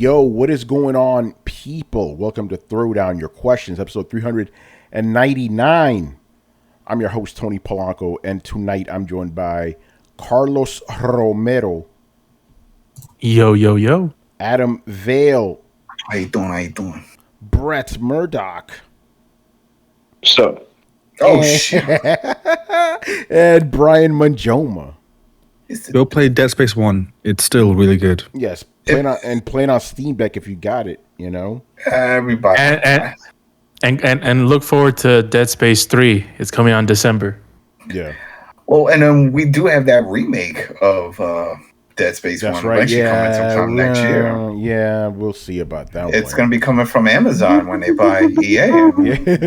Yo, what is going on, people? Welcome to Throwdown Your Questions, episode 399. I'm your host, Tony Polanco, and tonight I'm joined by Carlos Romero. Yo, yo, yo. Adam Vale. How you doing? Brett Murdoch. So, shit. And Brian Manjoma. Go play Dead Space 1. It's still really good. Yes, playing on Steam Deck if you got it, you know. Everybody. And look forward to Dead Space 3. It's coming on December. Yeah. Well, and we do have that remake of Dead Space 1. That's right. Coming sometime next year. Yeah, we'll see about that. It's going to be coming from Amazon when they buy EA. Yeah,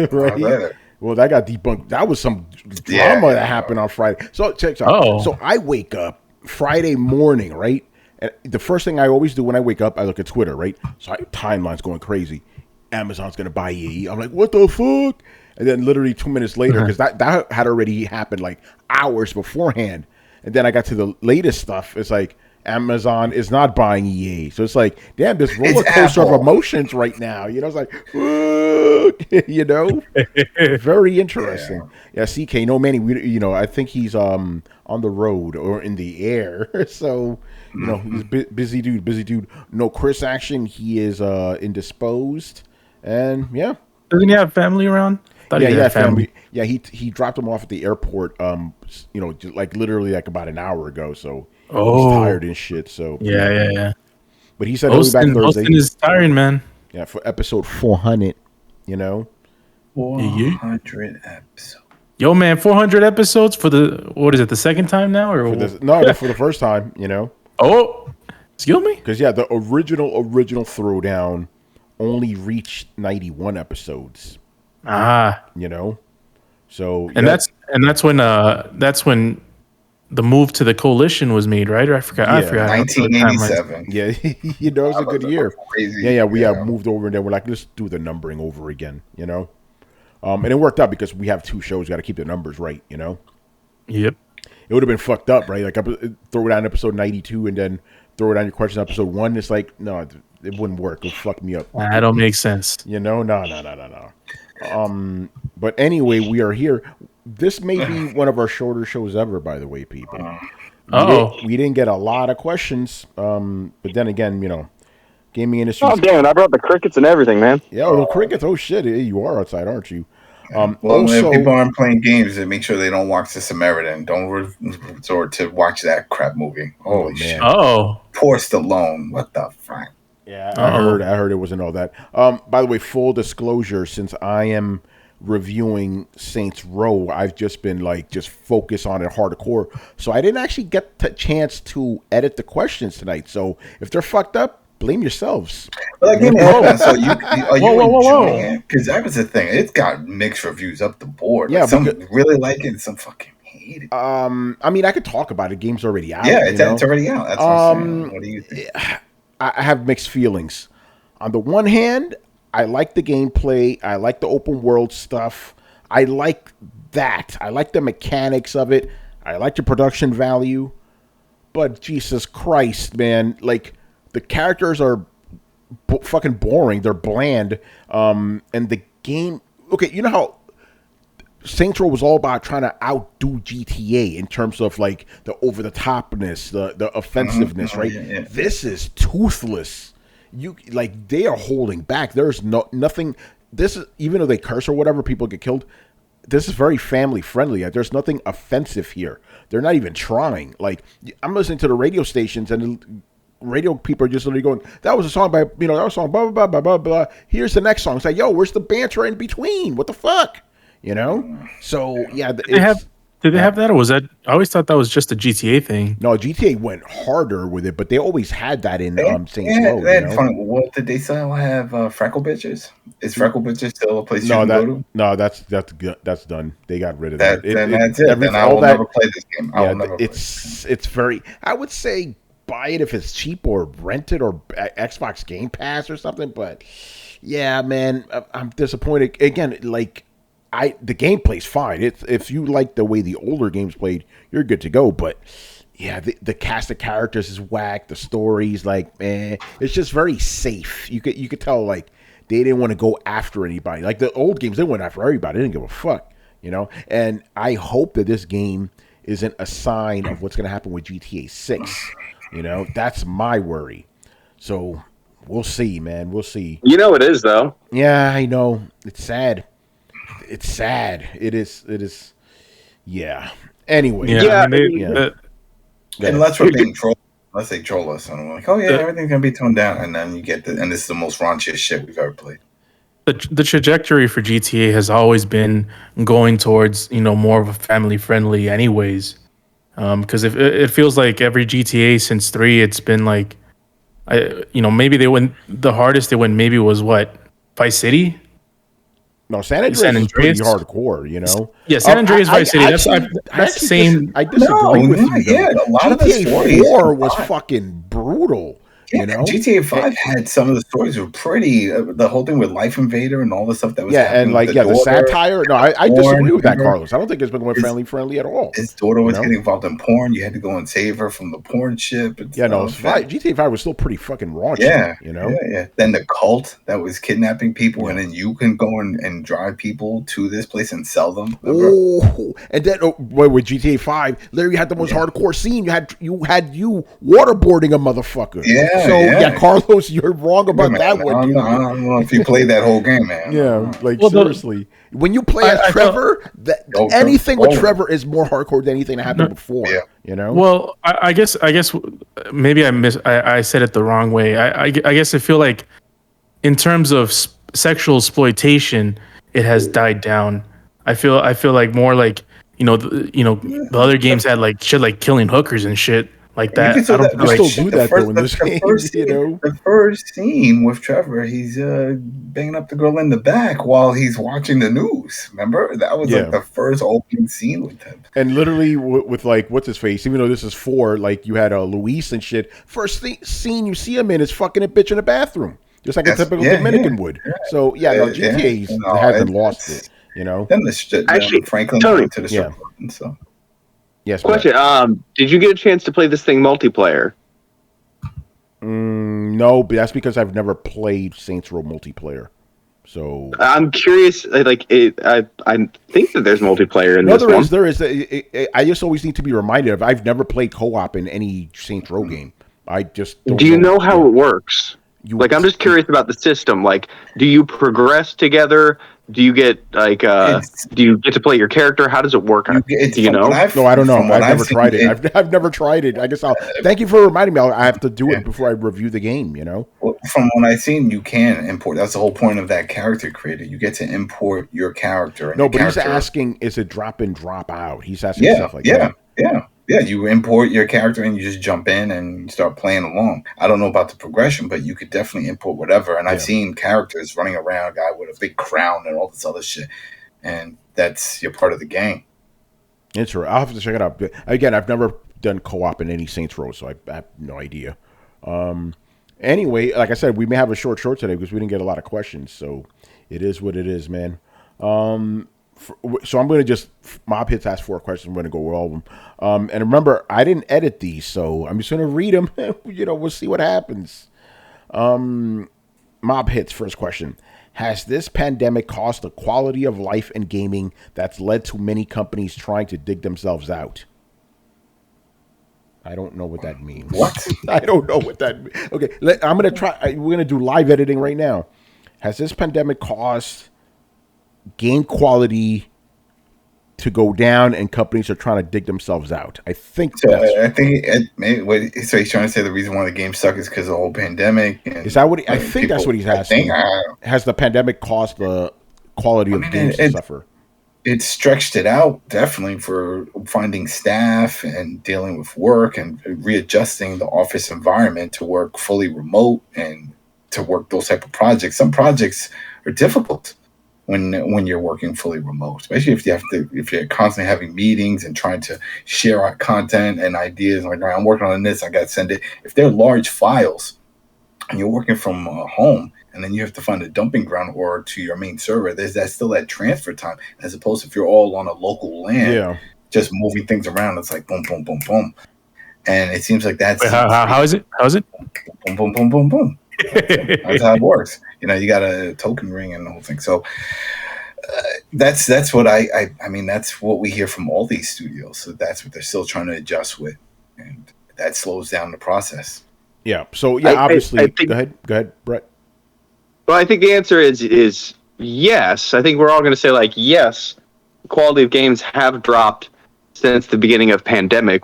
right. Well, that got debunked. That was some drama that happened on Friday. So check out. Oh. So I wake up Friday morning, right? And the first thing I always do when I wake up, I look at Twitter, right? So timeline's going crazy. Amazon's going to buy EA. I'm like, what the fuck? And then literally 2 minutes later, because that had already happened like hours beforehand. And then I got to the latest stuff. It's like, Amazon is not buying EA. So it's like, damn, this roller coaster of emotions right now. You know, it's like, you know, very interesting. Yeah, CK, no, Manny, I think he's on the road or in the air. So, you know, he's busy dude. No Chris action. He is indisposed. And yeah. Doesn't he have family around? Yeah, he had family. Yeah, he dropped him off at the airport, like literally like about an hour ago. So he's tired and shit. So yeah. But he said he'll be back Thursday. Hosting is tiring, man. Yeah, for episode 400, you know. 400 episodes. Yo, man, 400 episodes for the second time now? Or for the first time, you know. Oh, excuse me? Because, the original Throwdown only reached 91 episodes. You know. So that's when the move to the coalition was made, right? Or I forgot. 1987. Yeah, it was a good year. Crazy. We have moved over and then we're like, let's do the numbering over again, you know. And it worked out because we have two shows, got to keep the numbers right, you know. Yep. It would have been fucked up, right? Like throw it on episode 92 and then throw it on your question episode 1. It's like, no, it wouldn't work. It would fuck me up. That don't make sense. You know, no. But anyway, we are here. This may be one of our shorter shows ever, by the way, people. We didn't get a lot of questions, but then again, gaming industry. Oh damn it! I brought the crickets and everything, man. Yeah, the crickets. Oh shit, you are outside, aren't you? If people aren't playing games, then make sure they don't watch the Samaritan. Don't resort to watch that crap movie. Holy shit! Oh, poor Stallone. What the fuck? Yeah, I heard it wasn't all that. By the way, full disclosure, since I am reviewing Saints Row, I've just been just focused on it hardcore. So I didn't actually get the chance to edit the questions tonight. So if they're fucked up, blame yourselves. But so are you enjoying it? Because that was the thing. It's got mixed reviews up the board. Yeah, some really like it and some fucking hate it. I mean, I could talk about it. Game's already out. Yeah, it's already out. That's what I'm saying. What do you think? I have mixed feelings. On the one hand, I like the gameplay. I like the open world stuff. I like that. I like the mechanics of it. I like the production value. But Jesus Christ, man, the characters are fucking boring. They're bland. And the game, okay, you know how Saints Row was all about trying to outdo GTA in terms of the over the topness, the offensiveness, right? Yeah. This is toothless. They are holding back. There's nothing. This is, even though they curse or whatever, people get killed. This is very family friendly. There's nothing offensive here. They're not even trying. I'm listening to the radio stations and radio people are just literally going, that was a song by, that was a song, blah, blah, blah, blah, blah. Here's the next song. It's like, yo, where's the banter in between? What the fuck? So yeah. Did they have that, or was that? I always thought that was just a GTA thing. No, GTA went harder with it, but they always had that in Saints Row. What did they still have? Freckle bitches? Is Freckle bitches still a place you can go to? No, that's done. They got rid of that. That's it. Then I will never play this game. It's very. I would say buy it if it's cheap or rent it or Xbox Game Pass or something. But yeah, man, I'm disappointed. Again, the gameplay's fine. If you like the way the older games played, you're good to go. But yeah, the cast of characters is whack. The story's like, man, it's just very safe. You could tell like they didn't want to go after anybody. Like the old games, they went after everybody. They didn't give a fuck, you know. And I hope that this game isn't a sign of what's going to happen with GTA 6. You know, that's my worry. So we'll see, man. We'll see. You know it is though. Yeah, I know. It's sad. It's sad. It is. Yeah. Anyway. Yeah. I mean, unless we're being trolled, unless they troll us, and we're like, oh yeah, everything's gonna be toned down, and then you get and this is the most raunchiest shit we've ever played. The trajectory for GTA has always been going towards, you know, more of a family friendly, anyways. Because if it feels like every GTA since 3, it's been like, maybe they went the hardest they went maybe was what, Vice City. No, San Andreas is pretty hardcore, you know. Yeah, San Andreas, Vice City. That's the same. I disagree with you. Yeah, a lot of the GTA 4 was fucking brutal. Yeah, you know, GTA 5 had some of the stories were pretty. The whole thing with Life Invader and all the stuff that was and like the satire. No, I disagree with that, Carlos. I don't think it's been going family friendly at all. His daughter was getting involved in porn. You had to go and save her from the porn ship. GTA 5 was still pretty fucking raunchy. Yeah, you know. Yeah. Then the cult that was kidnapping people, and then you can go and drive people to this place and sell them. Oh, and then with GTA 5, Larry had the most hardcore scene. You had waterboarding a motherfucker. Yeah. So Carlos, you're wrong about that one. I don't know if you played that whole game, man. Yeah, seriously, when you play as Trevor, anything with Trevor is more hardcore than anything that happened before. Yeah. You know. Well, I guess maybe I said it the wrong way. I guess I feel like in terms of sexual exploitation, it has died down. I feel like more like the other games had like shit like killing hookers and shit. Like that, I don't still do that though in this game. The first scene with Trevor, he's banging up the girl in the back while he's watching the news. Remember, that was like the first opening scene with him. And literally, with like what's his face? Even though this is 4, like you had Luis and shit. First scene you see him in is fucking a bitch in the bathroom, just like a typical Dominican would. So GTA hasn't lost it. You know. Then actually, Franklin Tony, to the strip club, so. Yes. Question. Did you get a chance to play this thing multiplayer? No, but that's because I've never played Saints Row multiplayer. So I'm curious. I think that there's multiplayer in this one. There is. I just always need to be reminded of. I've never played co-op in any Saints Row game. I just don't. Do you know how it works? I'm just curious about the system. Like, do you progress together? Do you get do you get to play your character? How does it work? Do you know? No, I don't know. I've never tried it. I've never tried it. I guess I'll thank you for reminding me. I have to do it before I review the game. You know. Well, from what I've seen, you can import. That's the whole point of that character creator. You get to import your character. No, but he's asking, is it drop in, drop out? He's asking stuff like that. Yeah, you import your character and you just jump in and start playing along. I don't know about the progression, but you could definitely import whatever. And I've seen characters running around, a guy with a big crown and all this other shit. And you're part of the game. Interesting. I'll have to check it out. Again, I've never done co-op in any Saints Row, so I have no idea. Anyway, like I said, we may have a short today because we didn't get a lot of questions. So it is what it is, man. So I'm going to just Mob Hits ask 4 questions. I'm going to go with all of them. And remember, I didn't edit these, so I'm just going to read them. We'll see what happens. Mob Hits, first question. Has this pandemic caused the quality of life in gaming that's led to many companies trying to dig themselves out? I don't know what that means. What? I don't know what that means. Okay, I'm going to try. We're going to do live editing right now. Has this pandemic caused game quality to go down and companies are trying to dig themselves out? I think so. I think so. He's trying to say the reason why the game suck is because of the whole pandemic. Is that what I think? That's what he's asking. Has the pandemic caused the quality of games to suffer? It stretched it out definitely for finding staff and dealing with work and readjusting the office environment to work fully remote and to work those type of projects. Some projects are difficult when you're working fully remote, especially if you're constantly having meetings and trying to share out content and ideas. Like, I'm working on this, I got to send it. If they're large files and you're working from home, and then you have to find a dumping ground or to your main server, there's still that transfer time, as opposed to if you're all on a local LAN, just moving things around. It's like boom, boom, boom, boom. And it seems like that's how is it? How is it? Boom, boom, boom, boom, boom. That's how it works. You know, you got a token ring and the whole thing. So that's what I mean, that's what we hear from all these studios. So that's what they're still trying to adjust with, and that slows down the process. Yeah. So yeah, obviously. I think, go ahead, Brett. Well, I think the answer is yes. I think we're all going to say like yes. Quality of games have dropped since the beginning of pandemic.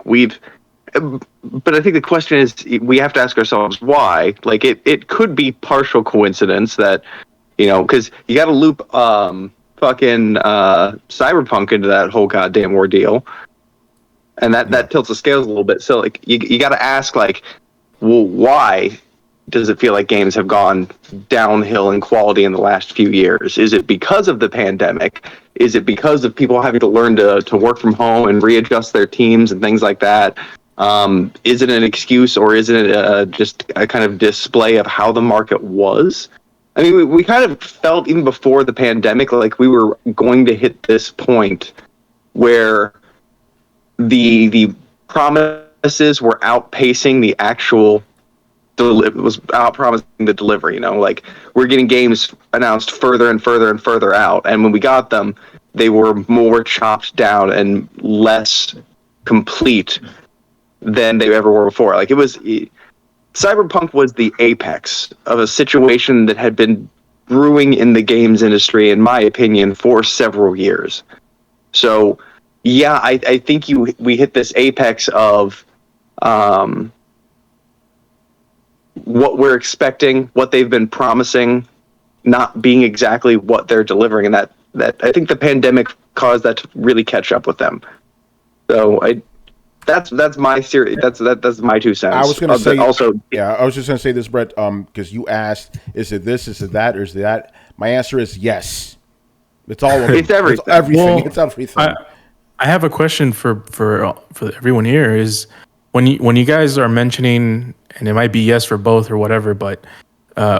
But I think the question is, we have to ask ourselves why. Like it could be partial coincidence that, you know, because you got to loop fucking Cyberpunk into that whole goddamn ordeal, and that tilts the scales a little bit. So like you got to ask like, well, why does it feel like games have gone downhill in quality in the last few years? Is it because of the pandemic? Is it because of people having to learn to work from home and readjust their teams and things like that? Is it an excuse, or is it just a kind of display of how the market was? I mean, we kind of felt even before the pandemic like we were going to hit this point where the promises were outpacing the actual was out promising the delivery. You know, like we're getting games announced further and further and further out, and when we got them, they were more chopped down and less complete than they ever were before. Like Cyberpunk was the apex of a situation that had been brewing in the games industry, in my opinion, for several years. So yeah, I think we hit this apex of what we're expecting, what they've been promising, not being exactly what they're delivering, and that I think the pandemic caused that to really catch up with them. So that's my theory. That's my 2 cents. I was going to say also. Yeah, I was just going to say this, Brett. Because you asked, is it this, is it that, or is it that? My answer is yes. It's all of it. It's everything. It's everything. Well, it's everything. I have a question for everyone here. Is when you guys are mentioning, and it might be yes for both or whatever, but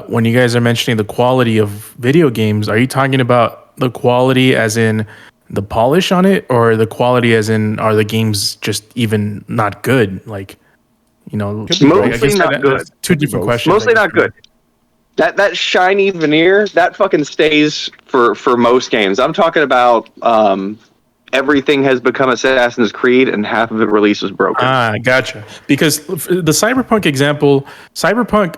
when you guys are mentioning the quality of video games, are you talking about the quality as in the polish on it, or the quality as in are the games just even not good? Like, you know, mostly not good. That's 2 different questions. Mostly not good. That shiny veneer, that fucking stays for most games. I'm talking about everything has become Assassin's Creed, and half of it release was broken. Gotcha. Because the Cyberpunk example, Cyberpunk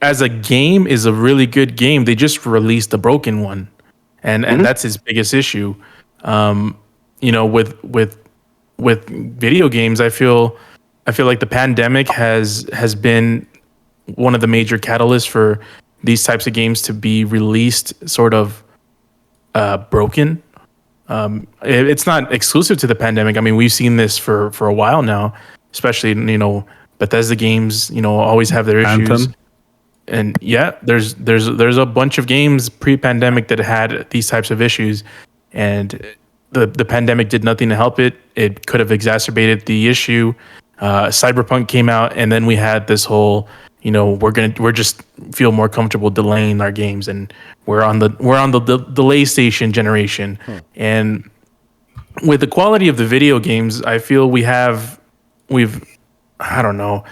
as a game is a really good game. They just released a broken one, and that's his biggest issue. You know, with video games, I feel like the pandemic has been one of the major catalysts for these types of games to be released sort of broken. It's not exclusive to the pandemic. I mean, we've seen this for a while now, especially, you know, Bethesda games, you know, always have their issues. Anthem. And yeah, there's a bunch of games pre-pandemic that had these types of issues, and the pandemic did nothing to help it. It could have exacerbated the issue. Cyberpunk came out, and then we had this whole, you know, we're just feel more comfortable delaying our games, and we're on the delay station generation. And with the quality of the video games, I feel I don't know.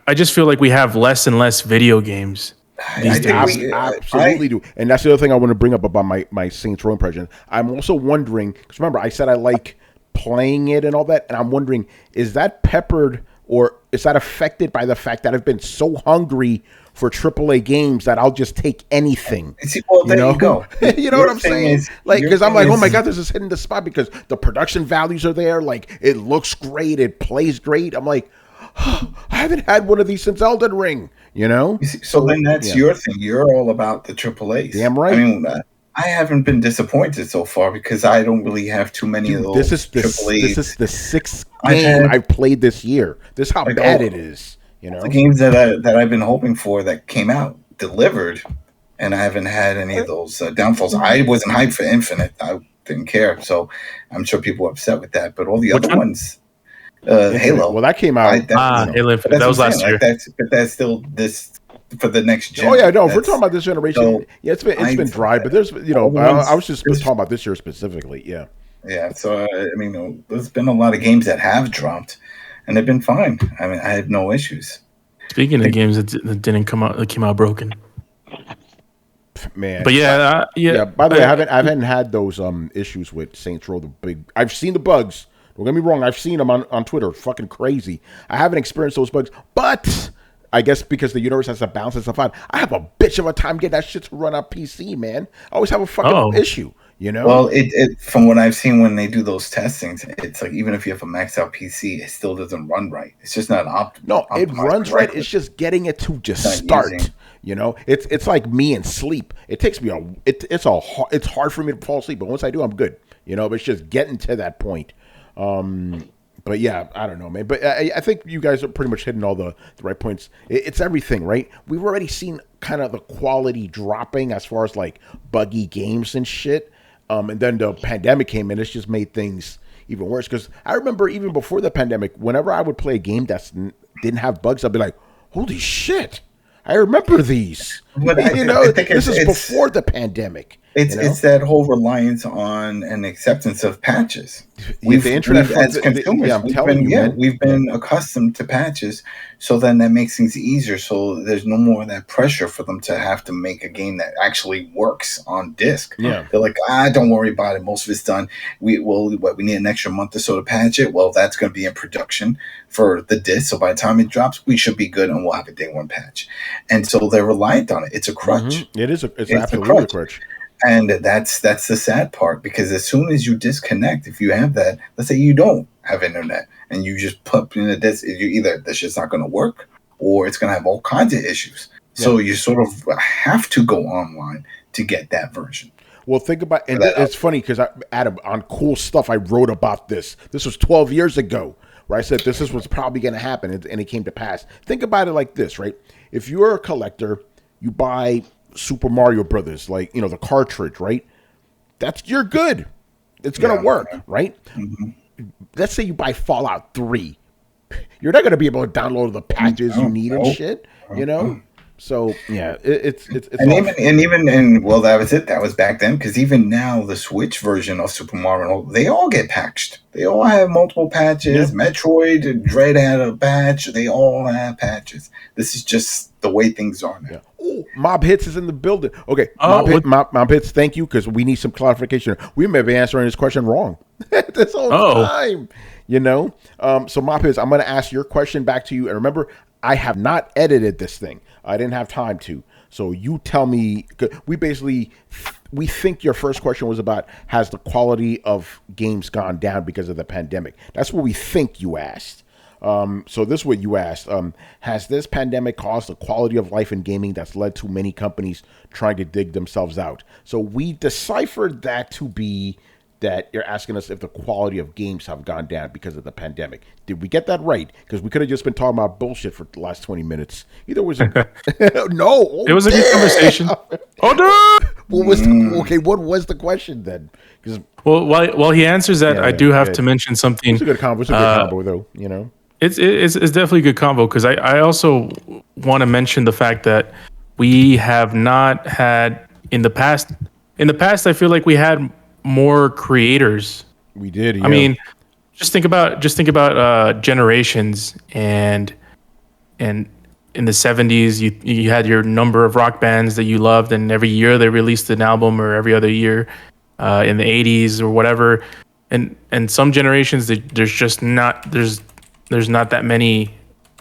I just feel like we have less and less video games these days. We absolutely do. And that's the other thing I want to bring up about my Saints Row impression. I'm also wondering, because remember, I said I like playing it and all that, and I'm wondering, is that peppered or is that affected by the fact that I've been so hungry for AAA games that I'll just take anything? See, well, there you go. You know what I'm saying? Like, because I'm like, oh my God, this is hitting the spot because the production values are there. Like, it looks great. It plays great. I'm like, I haven't had one of these since Elden Ring, you know? You see, so then that's your thing. You're all about the AAAs. Damn right. I mean, I haven't been disappointed so far because I don't really have too many of those AAAs. This is the 6th game I've played this year. This is how bad it is, you know? The games that I've been hoping for that came out, delivered, and I haven't had any of those downfalls. I wasn't hyped for Infinite. I didn't care, so I'm sure people were upset with that. But all the other ones... Halo. Well, that came out. Halo Infinite. That was last year. Like that's still this for the next gen. Oh yeah, no. If we're talking about this generation, it's been dry. But there's, you know, I was just talking about this year specifically. Yeah. Yeah, so I mean, there's been a lot of games that have dropped, and they've been fine. I mean, I had no issues. Speaking of games that didn't come out, that came out broken. Man, But yeah. By the way, I haven't had those issues with Saints Row. I've seen the bugs. Don't get me wrong. I've seen them on Twitter. Fucking crazy. I haven't experienced those bugs, but I guess because the universe has to balance itself out, I have a bitch of a time getting that shit to run on PC. Man, I always have a fucking issue. You know. Well, it from what I've seen when they do those testings, it's like even if you have a maxed out PC, it still doesn't run right. It's just not optimal. No, it runs right. It's just getting it to just start. You know, it's like me and sleep. It takes me it's hard for me to fall asleep, but once I do, I'm good. You know, but it's just getting to that point. But yeah, I don't know, man. But I think you guys are pretty much hitting all the right points. It's everything, right? We've already seen kind of the quality dropping as far as like buggy games and shit. And then the pandemic came in. It's just made things even worse. Because I remember even before the pandemic, whenever I would play a game that didn't have bugs, I'd be like, holy shit, I remember these. But I think this is before the pandemic. It's that whole reliance on an acceptance of patches. The internet as consumers, we've been accustomed to patches, so then that makes things easier. So there's no more of that pressure for them to have to make a game that actually works on disc. Yeah, they're like, don't worry about it. Most of it's done. We need an extra month or so to patch it. Well, that's going to be in production for the disc. So by the time it drops, we should be good, and we'll have a day one patch. And so they're reliant on it. It's a crutch. Mm-hmm. It's absolutely a crutch. And that's the sad part, because as soon as you disconnect, if you have that, let's say you don't have internet and you just put in a disc, you either that's just not going to work or it's going to have all kinds of issues. Yeah. So you sort of have to go online to get that version. Well, think about, and it's funny because Adam, on Cool Stuff, I wrote about this. This was 12 years ago, where I said this is what's probably going to happen, and it came to pass. Think about it like this, right? If you're a collector, you buy Super Mario Brothers, like, you know, the cartridge, right? You're good. It's gonna work, right? Mm-hmm. Let's say you buy Fallout 3. You're not gonna be able to download the patches you need and shit, you know? So yeah, it's well, that was it. That was back then, because even now the Switch version of Super Mario, they all get patched. They all have multiple patches. Yeah. Metroid Dread had a patch. They all have patches. This is just the way things are now. Yeah. Oh, Mob Hits is in the building. Okay, Mob Hits, thank you, because we need some clarification. We may be answering this question wrong this whole time. You know, so Mob Hits, I'm going to ask your question back to you, and remember, I have not edited this thing. I didn't have time to. So you tell me. We think your first question was about, has the quality of games gone down because of the pandemic? That's what we think you asked. So this is what you asked. Has this pandemic caused the quality of life in gaming that's led to many companies trying to dig themselves out? So we deciphered that to be that you're asking us if the quality of games have gone down because of the pandemic. Did we get that right? Because we could have just been talking about bullshit for the last 20 minutes. Either was no. It was a good conversation. What was the question then? Well, while he answers that, I do have to mention something. It's a good combo. It's a good combo, though. You know, it's definitely a good combo, because I also want to mention the fact that we have not had in the past. In the past, I feel like we had more creators. We did. Yeah. I mean, just think about generations, and in the 70s you had your number of rock bands that you loved, and every year they released an album, or every other year. In the 80s or whatever, and some generations there's not that many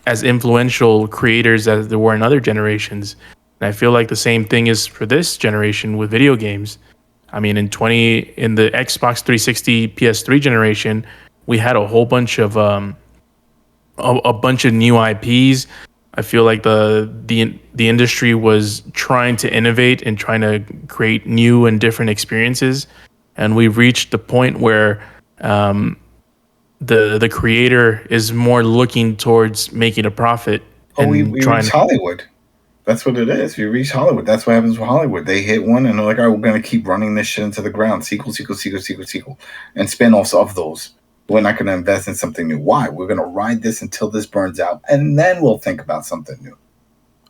as influential creators as there were in other generations. And I feel like the same thing is for this generation with video games. I mean, in the Xbox 360 PS3 generation, we had a whole bunch of new IPs. I feel like the industry was trying to innovate and trying to create new and different experiences, and we've reached the point where the creator is more looking towards making a profit. We reached Hollywood. That's what it is. We reach Hollywood. That's what happens with Hollywood. They hit one and they're like, all right, we're going to keep running this shit into the ground. Sequel, and spin-offs of those. We're not going to invest in something new. Why? We're going to ride this until this burns out, and then we'll think about something new.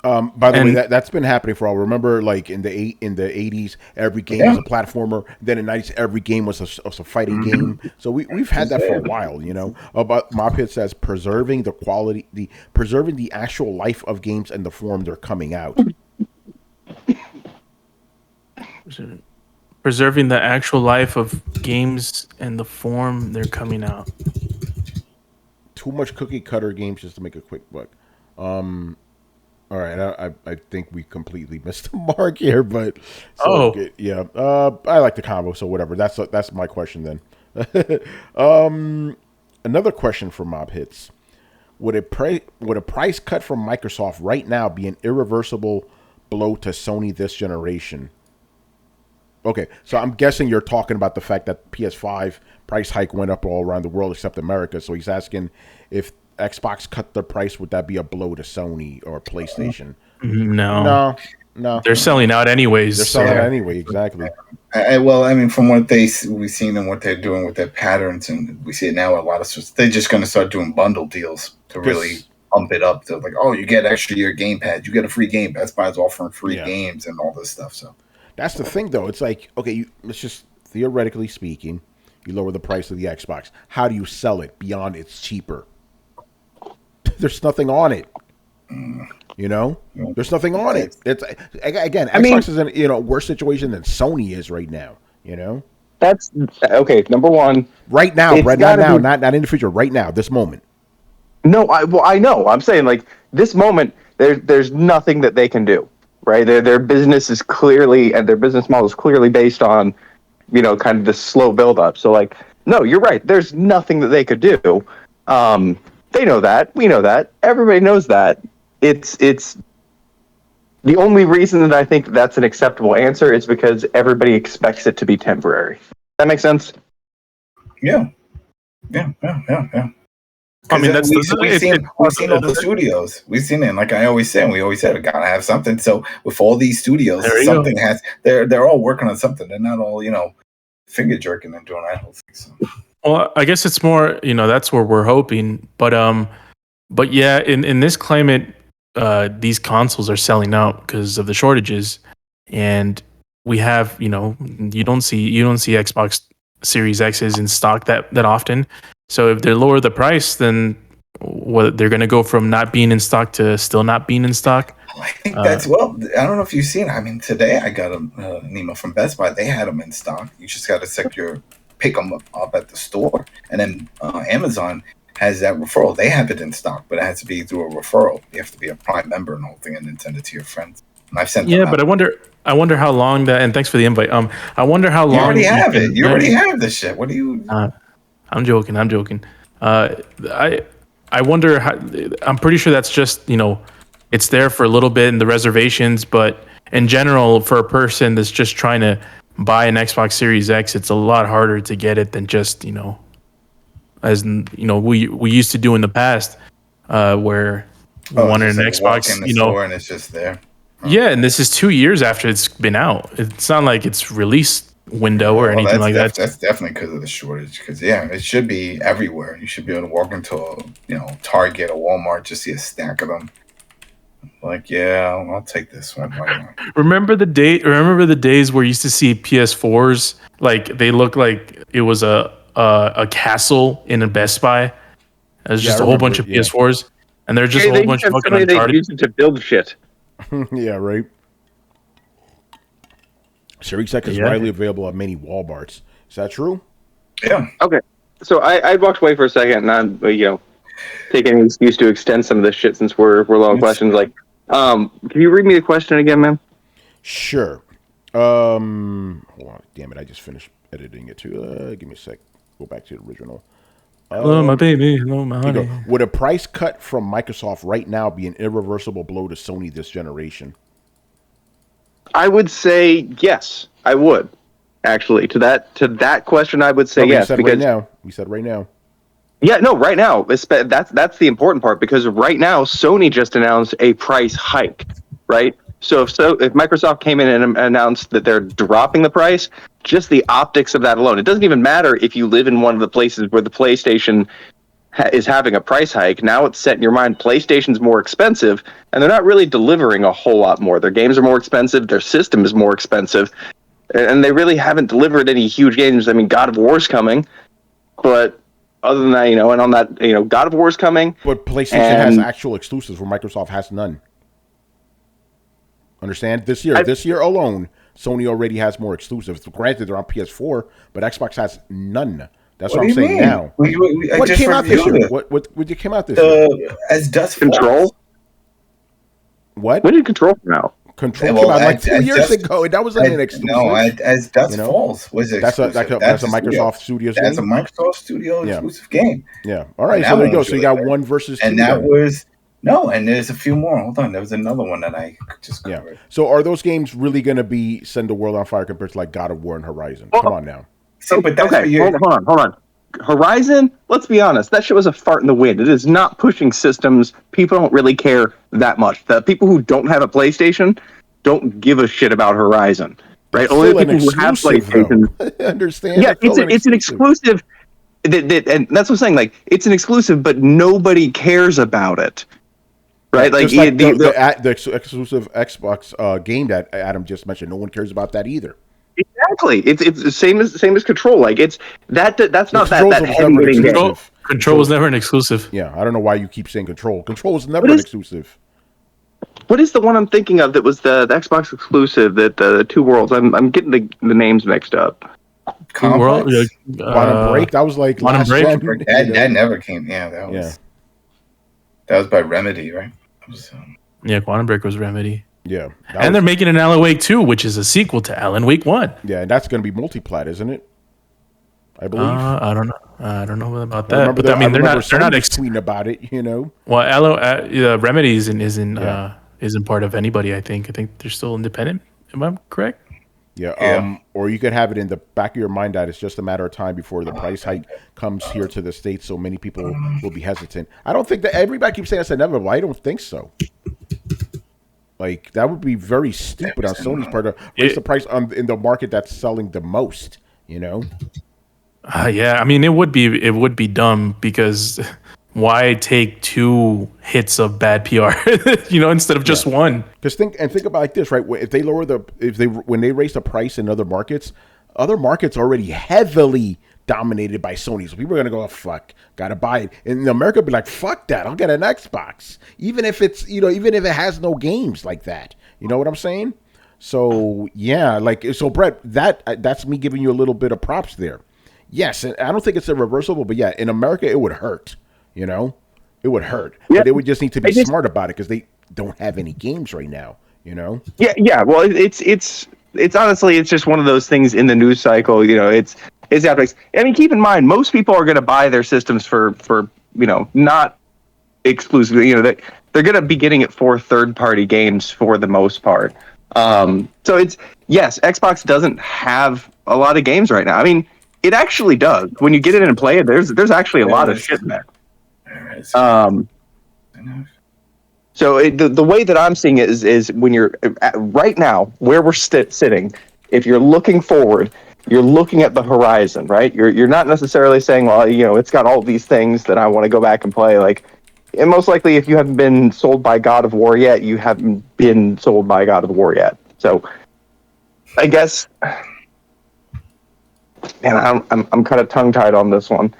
By the way, And that's been happening for all. Remember, like in the 80s, every game was a platformer. Then in the 90s, every game was a fighting game. So we've had that for a while, you know. But Mophead says preserving the actual life of games and the form they're coming out. preserving the actual life of games and the form they're coming out. Too much cookie cutter games just to make a quick buck. All right, I think we completely missed the mark here, but yeah, I like the combo, so whatever. That's my question then. Another question for Mob Hits: would a price cut from Microsoft right now be an irreversible blow to Sony this generation? Okay, so I'm guessing you're talking about the fact that PS5 price hike went up all around the world except America. So he's asking if Xbox cut the price, would that be a blow to Sony or PlayStation? No. No. They're selling out anyways. They're selling out anyway, exactly. Well, I mean, from what we've seen and what they're doing with their patterns, and we see it now, a lot of they're just going to start doing bundle deals to really pump it up. They're like, oh, you get extra year gamepad, you get a free game. Best Buy's offering free games and all this stuff. So that's the thing, though. It's like, okay, let's just theoretically speaking, you lower the price of the Xbox. How do you sell it beyond it's cheaper? There's nothing on it. You know, there's nothing on it. It's again, Xbox is in a worse situation than Sony is right now. You know, that's okay. Number one, right now, not in the future. Right now, this moment. No, I know. I'm saying like this moment. There's nothing that they can do. Right, their business is clearly, and their business model is clearly based on, kind of this slow build up. So like, no, you're right. There's nothing that they could do. They know that. We know that. Everybody knows that. It's the only reason that I think that's an acceptable answer is because everybody expects it to be temporary. That makes sense? Yeah. I mean, we've seen all the studios. We've seen it. Like I always say, we gotta have something. So with all these studios, something has. They're all working on something. They're not all finger jerking and doing idle things. So. Well, I guess it's more that's where we're hoping, but yeah, in this climate, these consoles are selling out because of the shortages, and we have you don't see Xbox Series X's in stock that often. So if they lower the price, then they're going to go from not being in stock to still not being in stock. I think that's I don't know if you've seen. I mean, today I got an email from Best Buy. They had them in stock. You just got to pick them up at the store, and then Amazon has that referral. They have it in stock, but it has to be through a referral. You have to be a Prime member and the whole thing, and then send it to your friends. And I've sent them out. But I wonder how long that. And thanks for the invite. I wonder how long you already have it. You already have this shit. What do you? I'm joking. I wonder how. I'm pretty sure that's just it's there for a little bit in the reservations, but in general, for a person that's just trying to buy an Xbox Series X, it's a lot harder to get it than just as we used to do in the past, where we wanted an Xbox, in the store and it's just there. Yeah, and this is 2 years after it's been out. It's not like it's released window or anything like that. That's definitely because of the shortage. Because it should be everywhere. You should be able to walk into a Target or Walmart, just see a stack of them. Like, I'll take this one. Remember the days where you used to see PS4s like they look like it was a castle in a Best Buy. It was just a whole bunch of PS4s, and they're just a whole bunch of fucking Uncharted. They use it to build shit. Yeah, right. Series X is widely available at many Walmarts. Is that true? Yeah. Okay. So I walked away for a second, and I'm taking an excuse to extend some of this shit since we're low on questions. Like, can you read me the question again, man? Sure. Hold on. Damn it! I just finished editing it too. Give me a sec. Go back to the original. Hello, my baby. Hello, my honey. Would a price cut from Microsoft right now be an irreversible blow to Sony this generation? I would say yes. I would actually to that question. I would say yes. We said right now. Yeah, no, right now. That's the important part because right now Sony just announced a price hike, right? So if Microsoft came in and announced that they're dropping the price, just the optics of that alone, it doesn't even matter if you live in one of the places where the PlayStation is having a price hike. Now it's set in your mind PlayStation's more expensive, and they're not really delivering a whole lot more. Their games are more expensive, their system is more expensive, and they really haven't delivered any huge games. I mean, God of War's coming, but other than that, and on that, God of War's coming. But PlayStation has actual exclusives where Microsoft has none. Understand? This year alone, Sony already has more exclusives. Granted, they're on PS4, but Xbox has none. That's what I'm saying now. What came out this year? What came out this year? As Dust Control. Falls. What? When did Control come out? Control came out like 2 years ago, and that wasn't an exclusive. No, as Dust Falls was it? That's a Microsoft Studios game. That's a Microsoft Studio exclusive game. Yeah. All right. So there you go. So you got one versus two. And that was and there's a few more. Hold on, there was another one that I just covered. Yeah. So are those games really going to be send the world on fire compared to like God of War and Horizon? Come on now. So, but that's hold on. Horizon, let's be honest, that shit was a fart in the wind. It is not pushing systems. People don't really care that much. The people who don't have a PlayStation don't give a shit about Horizon, right? Only the people who have PlayStation understand. Yeah, it's an exclusive. And that's what I'm saying. Like, it's an exclusive, but nobody cares about it, right? Like the exclusive Xbox game that Adam just mentioned, no one cares about that either. Exactly. It's the same as Control. Like that's not that heavy hitting game. Control was never an exclusive. Yeah, I don't know why you keep saying Control. Control was never an exclusive. What is the one I'm thinking of that was the Xbox exclusive? That the Two Worlds. I'm getting the names mixed up. Quantum Break. That was like Quantum Break. That never came. Yeah, that was by Remedy, right? Yeah, Quantum Break was Remedy. Yeah, and they're making an Alan Wake 2, which is a sequel to Alan Wake 1. Yeah, and that's going to be multi-plat, isn't it? I believe. I don't know. I don't know about that. But I mean, they're not tweeting about it. Well, Remedy isn't part of anybody. I think they're still independent. Am I correct? Yeah. Or you could have it in the back of your mind that it's just a matter of time before the price hike comes here to the States. So many people will be hesitant. I don't think that everybody keeps saying that's inevitable. I don't think so. Like, that would be very stupid on Sony's part to raise the price in the market that's selling the most, Yeah, I mean, it would be dumb because why take 2 hits of bad PR, instead of just one? Because think about it like this, right? If they when they raise the price in other markets already heavily dominated by Sony. So people are going to go, oh, fuck, got to buy it. And in America, be like, fuck that. I'll get an Xbox. Even if it's, even if it has no games like that. You know what I'm saying? So, yeah, so Brett, that's me giving you a little bit of props there. Yes, and I don't think it's irreversible, but yeah, in America, it would hurt. It would hurt. Yeah. But they would just need to be smart about it because they don't have any games right now, Yeah. Well, it's honestly, it's just one of those things in the news cycle, it's Netflix. I mean, keep in mind, most people are going to buy their systems for not exclusively. They're going to be getting it for third-party games for the most part. So it's Xbox doesn't have a lot of games right now. I mean, it actually does. When you get it and play it, there's actually a lot of shit in there. So the way that I'm seeing it is when you're right now where we're sitting. If you're looking forward, you're looking at the horizon, right? You're not necessarily saying, well, it's got all these things that I want to go back and play. And most likely, if you haven't been sold by God of War yet, you haven't been sold by God of War yet. So, I guess, man, I'm kind of tongue tied on this one.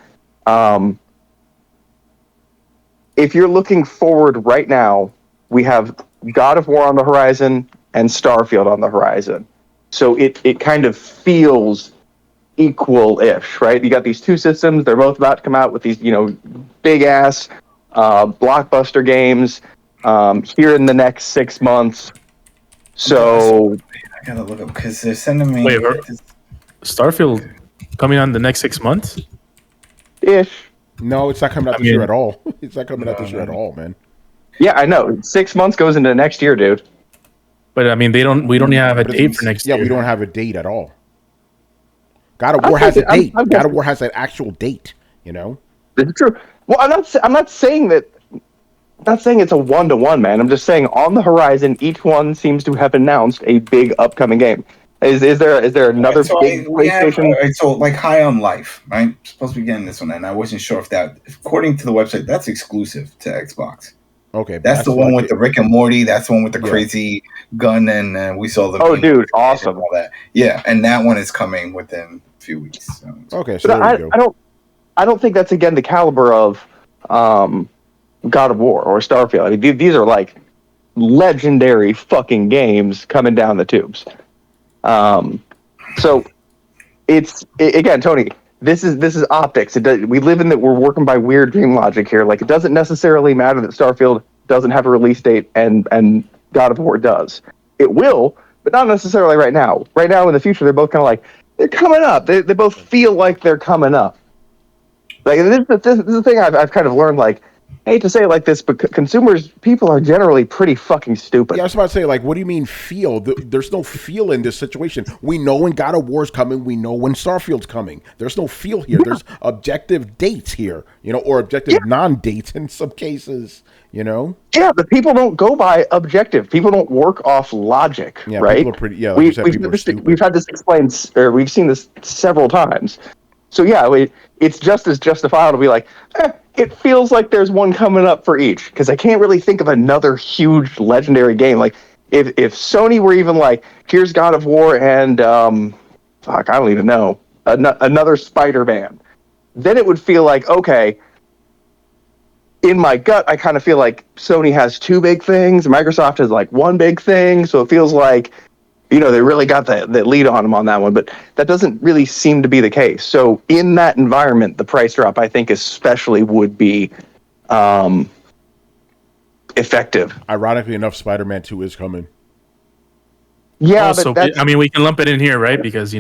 If you're looking forward right now, we have God of War on the horizon and Starfield on the horizon. So it kind of feels equal-ish, right? You got these 2 systems. They're both about to come out with these, big-ass blockbuster games here in the next 6 months. So I gotta look up because they're sending me. Wait, Starfield coming on the next 6 months? Ish. No, it's not coming out this year at all. It's not coming out this year at all, man. Yeah, I know. 6 months goes into next year, dude. But I mean, we don't even have a date for next year. Yeah, we don't have a date at all. God of War has a date. God of War has an actual date. It's true. Well, I'm not saying that. I'm not saying it's a 1-to-1, man. I'm just saying on the horizon, each one seems to have announced a big upcoming game. Is there another So big we have, PlayStation? so like High on Life, right? Supposed to be getting this one, and I wasn't sure if that, according to the website, that's exclusive to Xbox. Okay, That's the one with the Rick and Morty. That's the one with the crazy gun, and we saw the. Oh, dude, awesome! All that, yeah, and that one is coming within a few weeks. So. Okay, so there you go. I don't think that's again the caliber of God of War or Starfield. I mean, these are like legendary fucking games coming down the tubes. So again, Tony. This is optics. We live in that. We're working by weird dream logic here. Like, it doesn't necessarily matter that Starfield doesn't have a release date and God of War does. It will, but not necessarily right now. Right now, in the future, they're both kind of like they're coming up. They both feel like they're coming up. Like, this is the thing I've kind of learned. Like, I hate to say it like this, but people are generally pretty fucking stupid. Yeah, I was about to say, like, what do you mean feel? There's no feel in this situation. We know when God of War's coming. We know when Starfield's coming. There's no feel here. Yeah. There's objective dates here, or objective non-dates in some cases, Yeah, but people don't go by objective. People don't work off logic, right? People are pretty, like we've had this explained, or we've seen this several times. So yeah, it's just as justifiable to be like, it feels like there's one coming up for each, because I can't really think of another huge legendary game. Like, if Sony were even like, here's God of War and I don't even know, another Spider-Man, then it would feel like, okay, in my gut, I kind of feel like Sony has two big things, Microsoft has like one big thing, so it feels like, they really got the lead on them on that one, but that doesn't really seem to be the case. So in that environment, the price drop, I think, especially would be effective. Ironically enough, Spider-Man 2 is coming. Yeah, also, but we can lump it in here, right? Because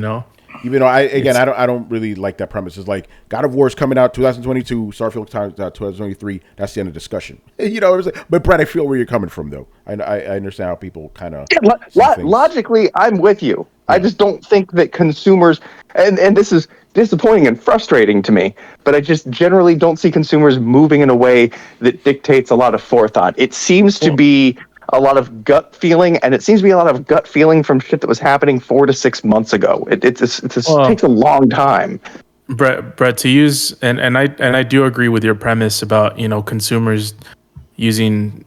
even though I don't really like that premise. It's like God of War is coming out 2022, Starfield comes out 2023. That's the end of discussion. But Brad, I feel where you're coming from, though. I understand how people kind of logically, I'm with you. Yeah. I just don't think that consumers, and this is disappointing and frustrating to me, but I just generally don't see consumers moving in a way that dictates a lot of forethought. It seems to be a lot of gut feeling, and it seems to be a lot of gut feeling from shit that was happening 4 to 6 months ago. It takes a long time. Brett, to use and I do agree with your premise about consumers using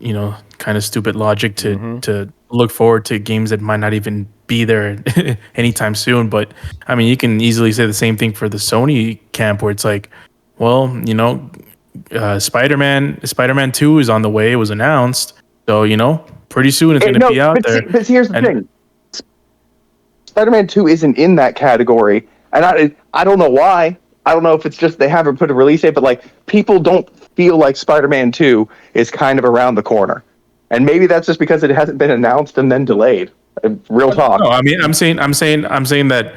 kind of stupid logic to look forward to games that might not even be there anytime soon. But I mean, you can easily say the same thing for the Sony camp, where it's like, well, Spider-Man 2 is on the way. It was announced. So, pretty soon it's going to be out there. But here's the thing. Spider-Man 2 isn't in that category. And I don't know why. I don't know if it's just they haven't put a release date, but like, people don't feel like Spider-Man 2 is kind of around the corner. And maybe that's just because it hasn't been announced and then delayed. Real talk. No, I mean, I'm saying that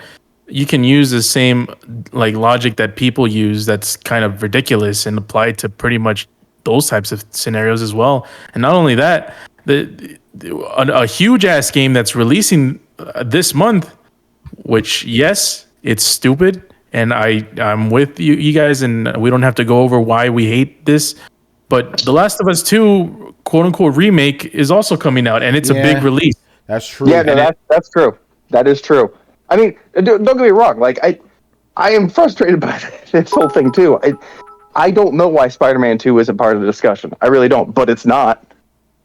you can use the same like logic that people use that's kind of ridiculous and apply it to pretty much those types of scenarios as well. And not only that, a huge ass game that's releasing this month, which yes, it's stupid, and I'm with you guys, and we don't have to go over why we hate this, but The Last of Us 2 quote unquote remake is also coming out, and it's a big release. That's true. Yeah, no, that's true. That is true. I mean, don't get me wrong. Like, I am frustrated by this whole thing too. I don't know why Spider-Man 2 isn't part of the discussion. I really don't, but it's not.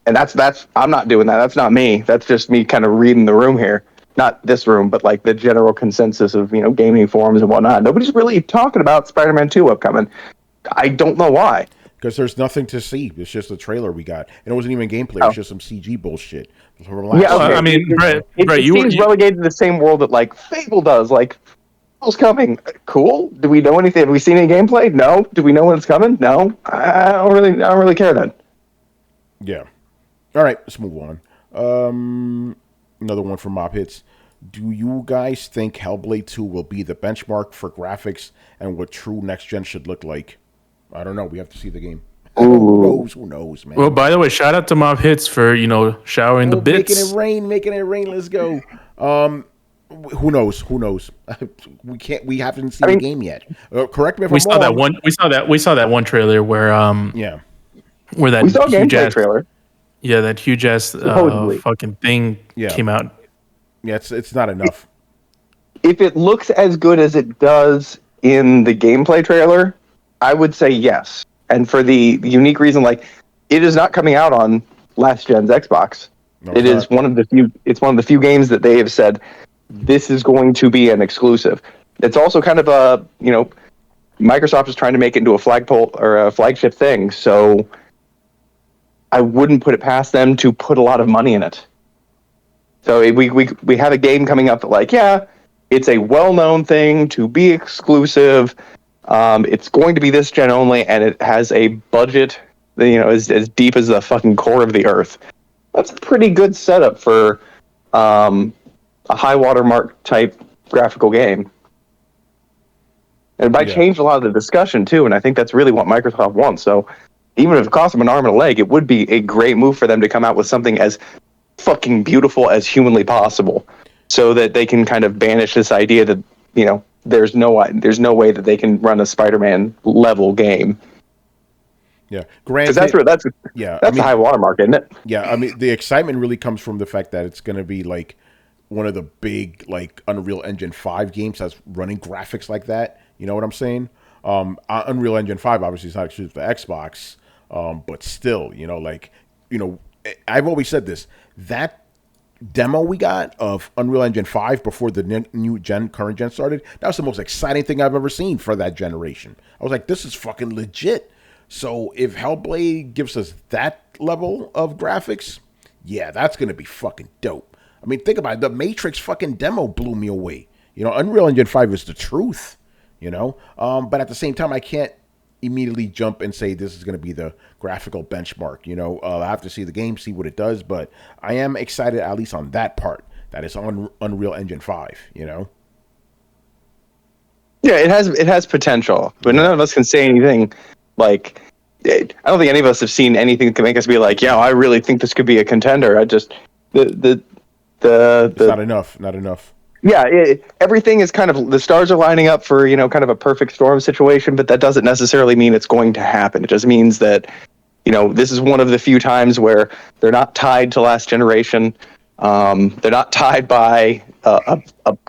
And that's I'm not doing that. That's not me. That's just me kind of reading the room here. Not this room, but like the general consensus of, gaming forums and whatnot. Nobody's really talking about Spider-Man 2 upcoming. I don't know why. Because there's nothing to see. It's just a trailer we got. And it wasn't even gameplay. It was just some CG bullshit. Yeah, okay. I mean, Brett, it seems relegated to the same world that like Fable does. Like, Fable's coming. Cool. Do we know anything? Have we seen any gameplay? No. Do we know when it's coming? No. I don't really care then. Yeah. All right, let's move on. Another one from Mob Hits. Do you guys think Hellblade 2 will be the benchmark for graphics and what true next gen should look like? I don't know. We have to see the game. Who knows, man? Well, by the way, shout out to Mob Hits for, showering the bits. Making it rain. Let's go. Who knows? We haven't seen the game yet. Correct me if I'm wrong. We saw that one trailer where where that we saw a gameplay trailer. Yeah, that huge ass fucking thing came out. Yeah, it's not enough. if it looks as good as it does in the gameplay trailer, I would say yes. And for the unique reason, like, it is not coming out on last gen's Xbox. No, It is one of the few. It's one of the few games that they have said this is going to be an exclusive. It's also kind of a, Microsoft is trying to make it into a flagpole or a flagship thing. So I wouldn't put it past them to put a lot of money in it. So we have a game coming up that, like, yeah, it's a well-known thing to be exclusive. It's going to be this gen only, and it has a budget, as deep as the fucking core of the earth. That's a pretty good setup for a high watermark type graphical game. And it might change a lot of the discussion too, and I think that's really what Microsoft wants. So even if it costs them an arm and a leg, it would be a great move for them to come out with something as fucking beautiful as humanly possible, so that they can kind of banish this idea that, there's no way that they can run a Spider-Man level game. Yeah, granted, that's the high watermark, isn't it? Yeah, I mean, the excitement really comes from the fact that it's going to be like one of the big, like, Unreal Engine 5 games that's running graphics like that. You know what I'm saying? Unreal Engine 5 obviously is not exclusive to Xbox, but still, I've always said this. That demo we got of Unreal Engine 5 before the new current gen started, that was the most exciting thing I've ever seen for that generation. I was like, this is fucking legit. So if Hellblade gives us that level of graphics, yeah, that's going to be fucking dope. I mean, think about it. The Matrix fucking demo blew me away. Unreal Engine 5 is the truth, But at the same time, I can't immediately jump and say this is going to be the graphical benchmark. I have to see the game, see what it does. But I am excited, at least on that part, that it's on Unreal Engine 5, Yeah, it has potential, but none of us can say anything. Like, I don't think any of us have seen anything that can make us be like, yeah, I really think this could be a contender. I just it's not enough. Yeah, everything is kind of, the stars are lining up for, kind of a perfect storm situation, but that doesn't necessarily mean it's going to happen. It just means that, this is one of the few times where they're not tied to last generation. They're not tied by a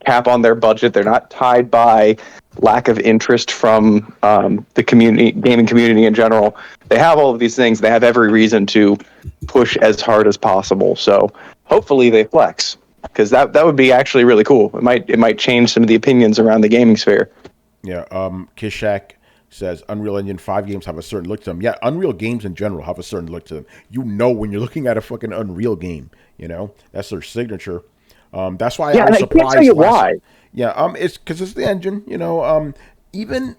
cap on their budget. They're not tied by lack of interest from the gaming community in general. They have all of these things. They have every reason to push as hard as possible. So hopefully they flex, because that would be actually really cool. It might change some of the opinions around the gaming sphere. Yeah, Kishak says Unreal Engine 5 games have a certain look to them. Yeah, Unreal games in general have a certain look to them. When you're looking at a fucking Unreal game, that's their signature. That's why I was surprised. I can't tell you why. Yeah, it's because it's the engine. Even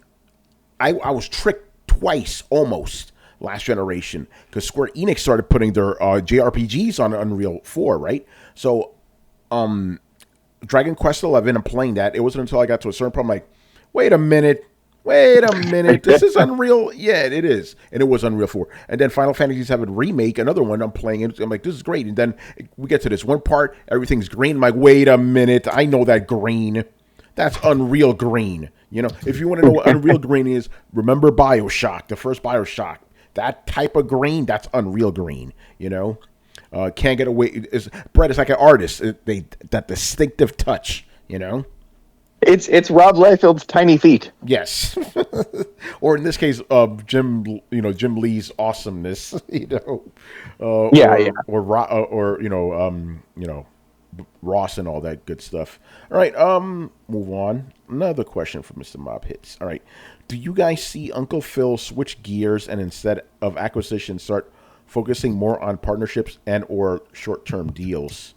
I was tricked twice almost last generation, because Square Enix started putting their JRPGs on Unreal 4, right? So, Dragon Quest 11, I'm playing that. It wasn't until I got to a certain point, I'm like, wait a minute, this is Unreal. Yeah, it is. And it was Unreal 4. And then Final Fantasy VII Remake, another one, I'm playing it. I'm like, this is great. And then we get to this one part, everything's green. I'm like, wait a minute, I know that green. That's Unreal Green. If you want to know what Unreal Green is, remember BioShock, the first BioShock. That type of green, that's Unreal Green. Can't get away. Brett is like an artist. That distinctive touch. It's Rob Liefeld's tiny feet. Yes, or in this case, Jim Lee's awesomeness. Or Ross and all that good stuff. All right, move on. Another question from Mr. Mob Hits. All right, do you guys see Uncle Phil switch gears and instead of acquisition start focusing more on partnerships and or short-term deals?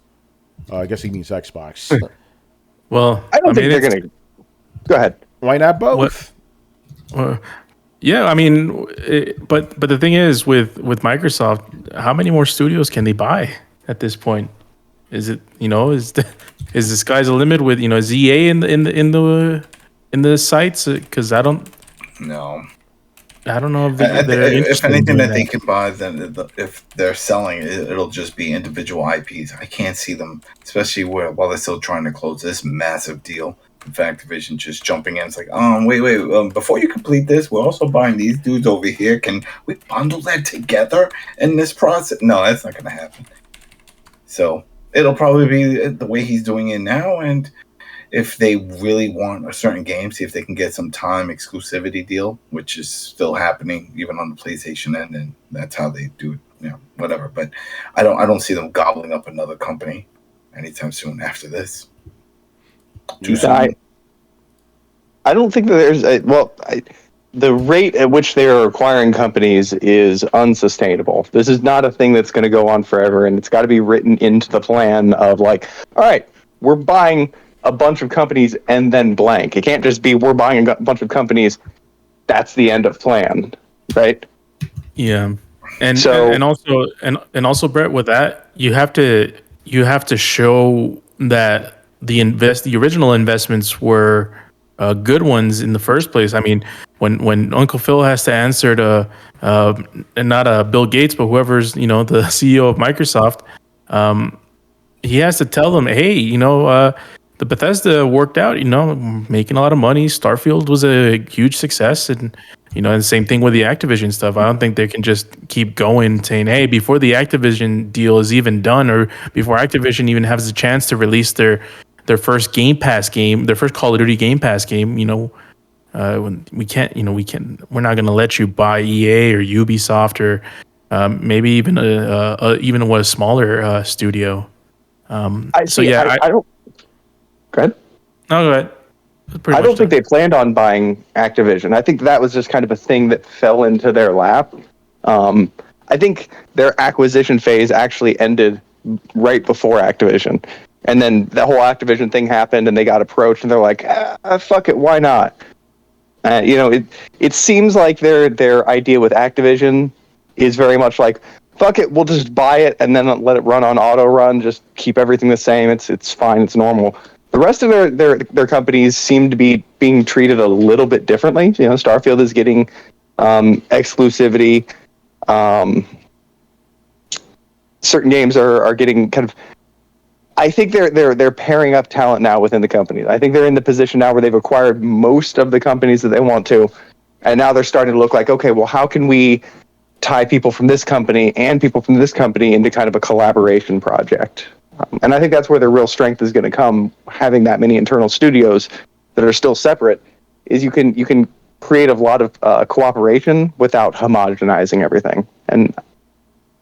I guess he means Xbox. Well, I don't think they're going to. Go ahead. Why not both? Yeah, I mean, but the thing is, with Microsoft, how many more studios can they buy at this point? Is it is the sky's the limit with ZA in the sites? Because I don't know if they're interested. If anything that they can buy, then if they're selling it, it'll just be individual IPs. I can't see them, especially while they're still trying to close this massive deal. In fact, Activision just jumping in. It's like, wait, before you complete this, we're also buying these dudes over here. Can we bundle that together in this process? No, that's not going to happen. So it'll probably be the way he's doing it now, and if they really want a certain game, see if they can get some time exclusivity deal, which is still happening even on the PlayStation end, and that's how they do it. Whatever. But I don't see them gobbling up another company anytime soon after this. Too soon. I don't think that the rate at which they are acquiring companies is unsustainable. This is not a thing that's going to go on forever, and it's got to be written into the plan of like, all right, we're buying a bunch of companies and then blank. It can't just be we're buying a bunch of companies. That's the end of plan, right? Yeah, and also Brett, with that, you have to show that the original investments were good ones in the first place. I mean, when Uncle Phil has to answer to and not Bill Gates, but whoever's the CEO of Microsoft, he has to tell them, hey, the Bethesda worked out, making a lot of money. Starfield was a huge success, and and the same thing with the Activision stuff. I don't think they can just keep going saying, hey, before the Activision deal is even done, or before Activision even has a chance to release their first Game Pass game, their first Call of Duty Game Pass game, when we're not going to let you buy EA or Ubisoft or maybe even a smaller studio. I don't. Go ahead. No, go ahead. I don't think they planned on buying Activision. I think that was just kind of a thing that fell into their lap. I think their acquisition phase actually ended right before Activision. And then the whole Activision thing happened, and they got approached, and they're like, fuck it, why not? It seems like their idea with Activision is very much like, fuck it, we'll just buy it and then let it run on auto run, just keep everything the same, it's fine, it's normal. The rest of their companies seem to be being treated a little bit differently. Starfield is getting exclusivity. Certain games are getting kind of. I think they're pairing up talent now within the company. I think they're in the position now where they've acquired most of the companies that they want to, and now they're starting to look like, okay, well, how can we tie people from this company and people from this company into kind of a collaboration project? And I think that's where their real strength is going to come, having that many internal studios that are still separate, is you can create a lot of cooperation without homogenizing everything. And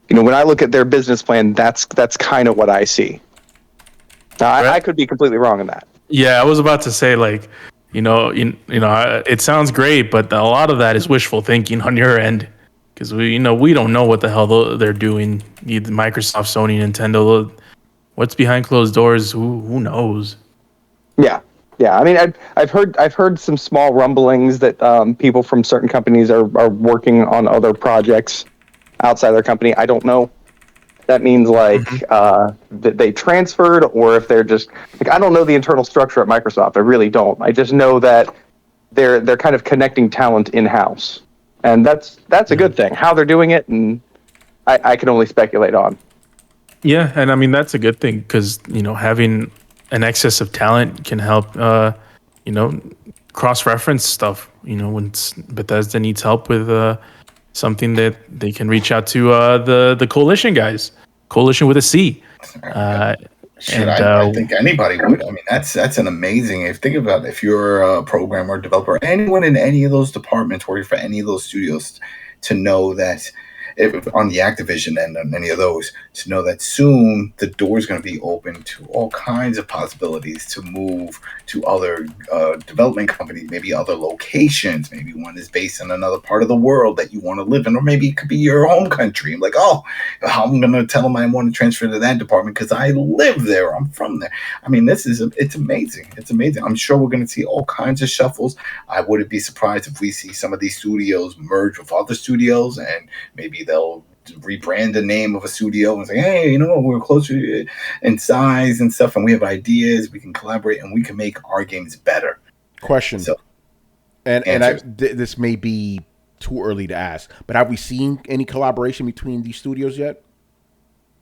when I look at their business plan, that's kind of what I see. Now, I could be completely wrong on that. Yeah, I was about to say, like, it sounds great, but a lot of that is wishful thinking on your end, because we don't know what the hell they're doing. Either Microsoft, Sony, Nintendo. What's behind closed doors? Who knows? Yeah. I mean, I've heard some small rumblings that people from certain companies are working on other projects outside their company. I don't know. That means that they transferred, or if they're just like, I don't know the internal structure at Microsoft. I really don't. I just know that they're kind of connecting talent in house, and that's a good thing. How they're doing it, and I can only speculate on. Yeah, and I mean that's a good thing, because having an excess of talent can help cross-reference stuff. When Bethesda needs help with something, that they can reach out to the Coalition guys, Coalition with a C. I think anybody would. I mean, that's an amazing. If think about it, if you're a programmer, developer, anyone in any of those departments working for any of those studios, to know that. If on the Activision end on any of those, to know that soon the door is going to be open to all kinds of possibilities to move to other development companies, maybe other locations. Maybe one is based in another part of the world that you want to live in, or maybe it could be your home country. I'm like, I'm going to tell them I want to transfer to that department because I live there. I'm from there. I mean, it's amazing. It's amazing. I'm sure we're going to see all kinds of shuffles. I wouldn't be surprised if we see some of these studios merge with other studios, and maybe they'll rebrand the name of a studio and say, hey, we're closer in size and stuff, and we have ideas, we can collaborate, and we can make our games better. Question. So, this may be too early to ask, but have we seen any collaboration between these studios yet?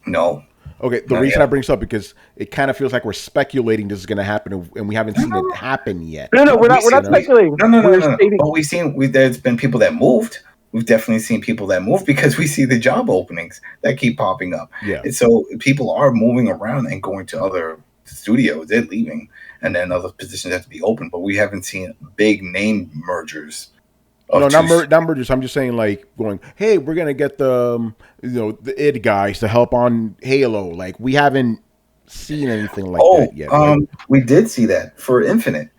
No. Okay, the reason I bring this up, because it kind of feels like we're speculating this is going to happen, and we haven't seen it happen yet. No, we're not speculating. No. But there's been people that moved. We've definitely seen people that move because we see the job openings that keep popping up. Yeah. And so people are moving around and going to other the studio, they're leaving, and then other positions have to be open. But we haven't seen big name mergers. No, not mergers. I'm just saying, like, going, hey, we're gonna get the the id guys to help on Halo. Like, we haven't seen anything like that yet. Right? We did see that for Infinite.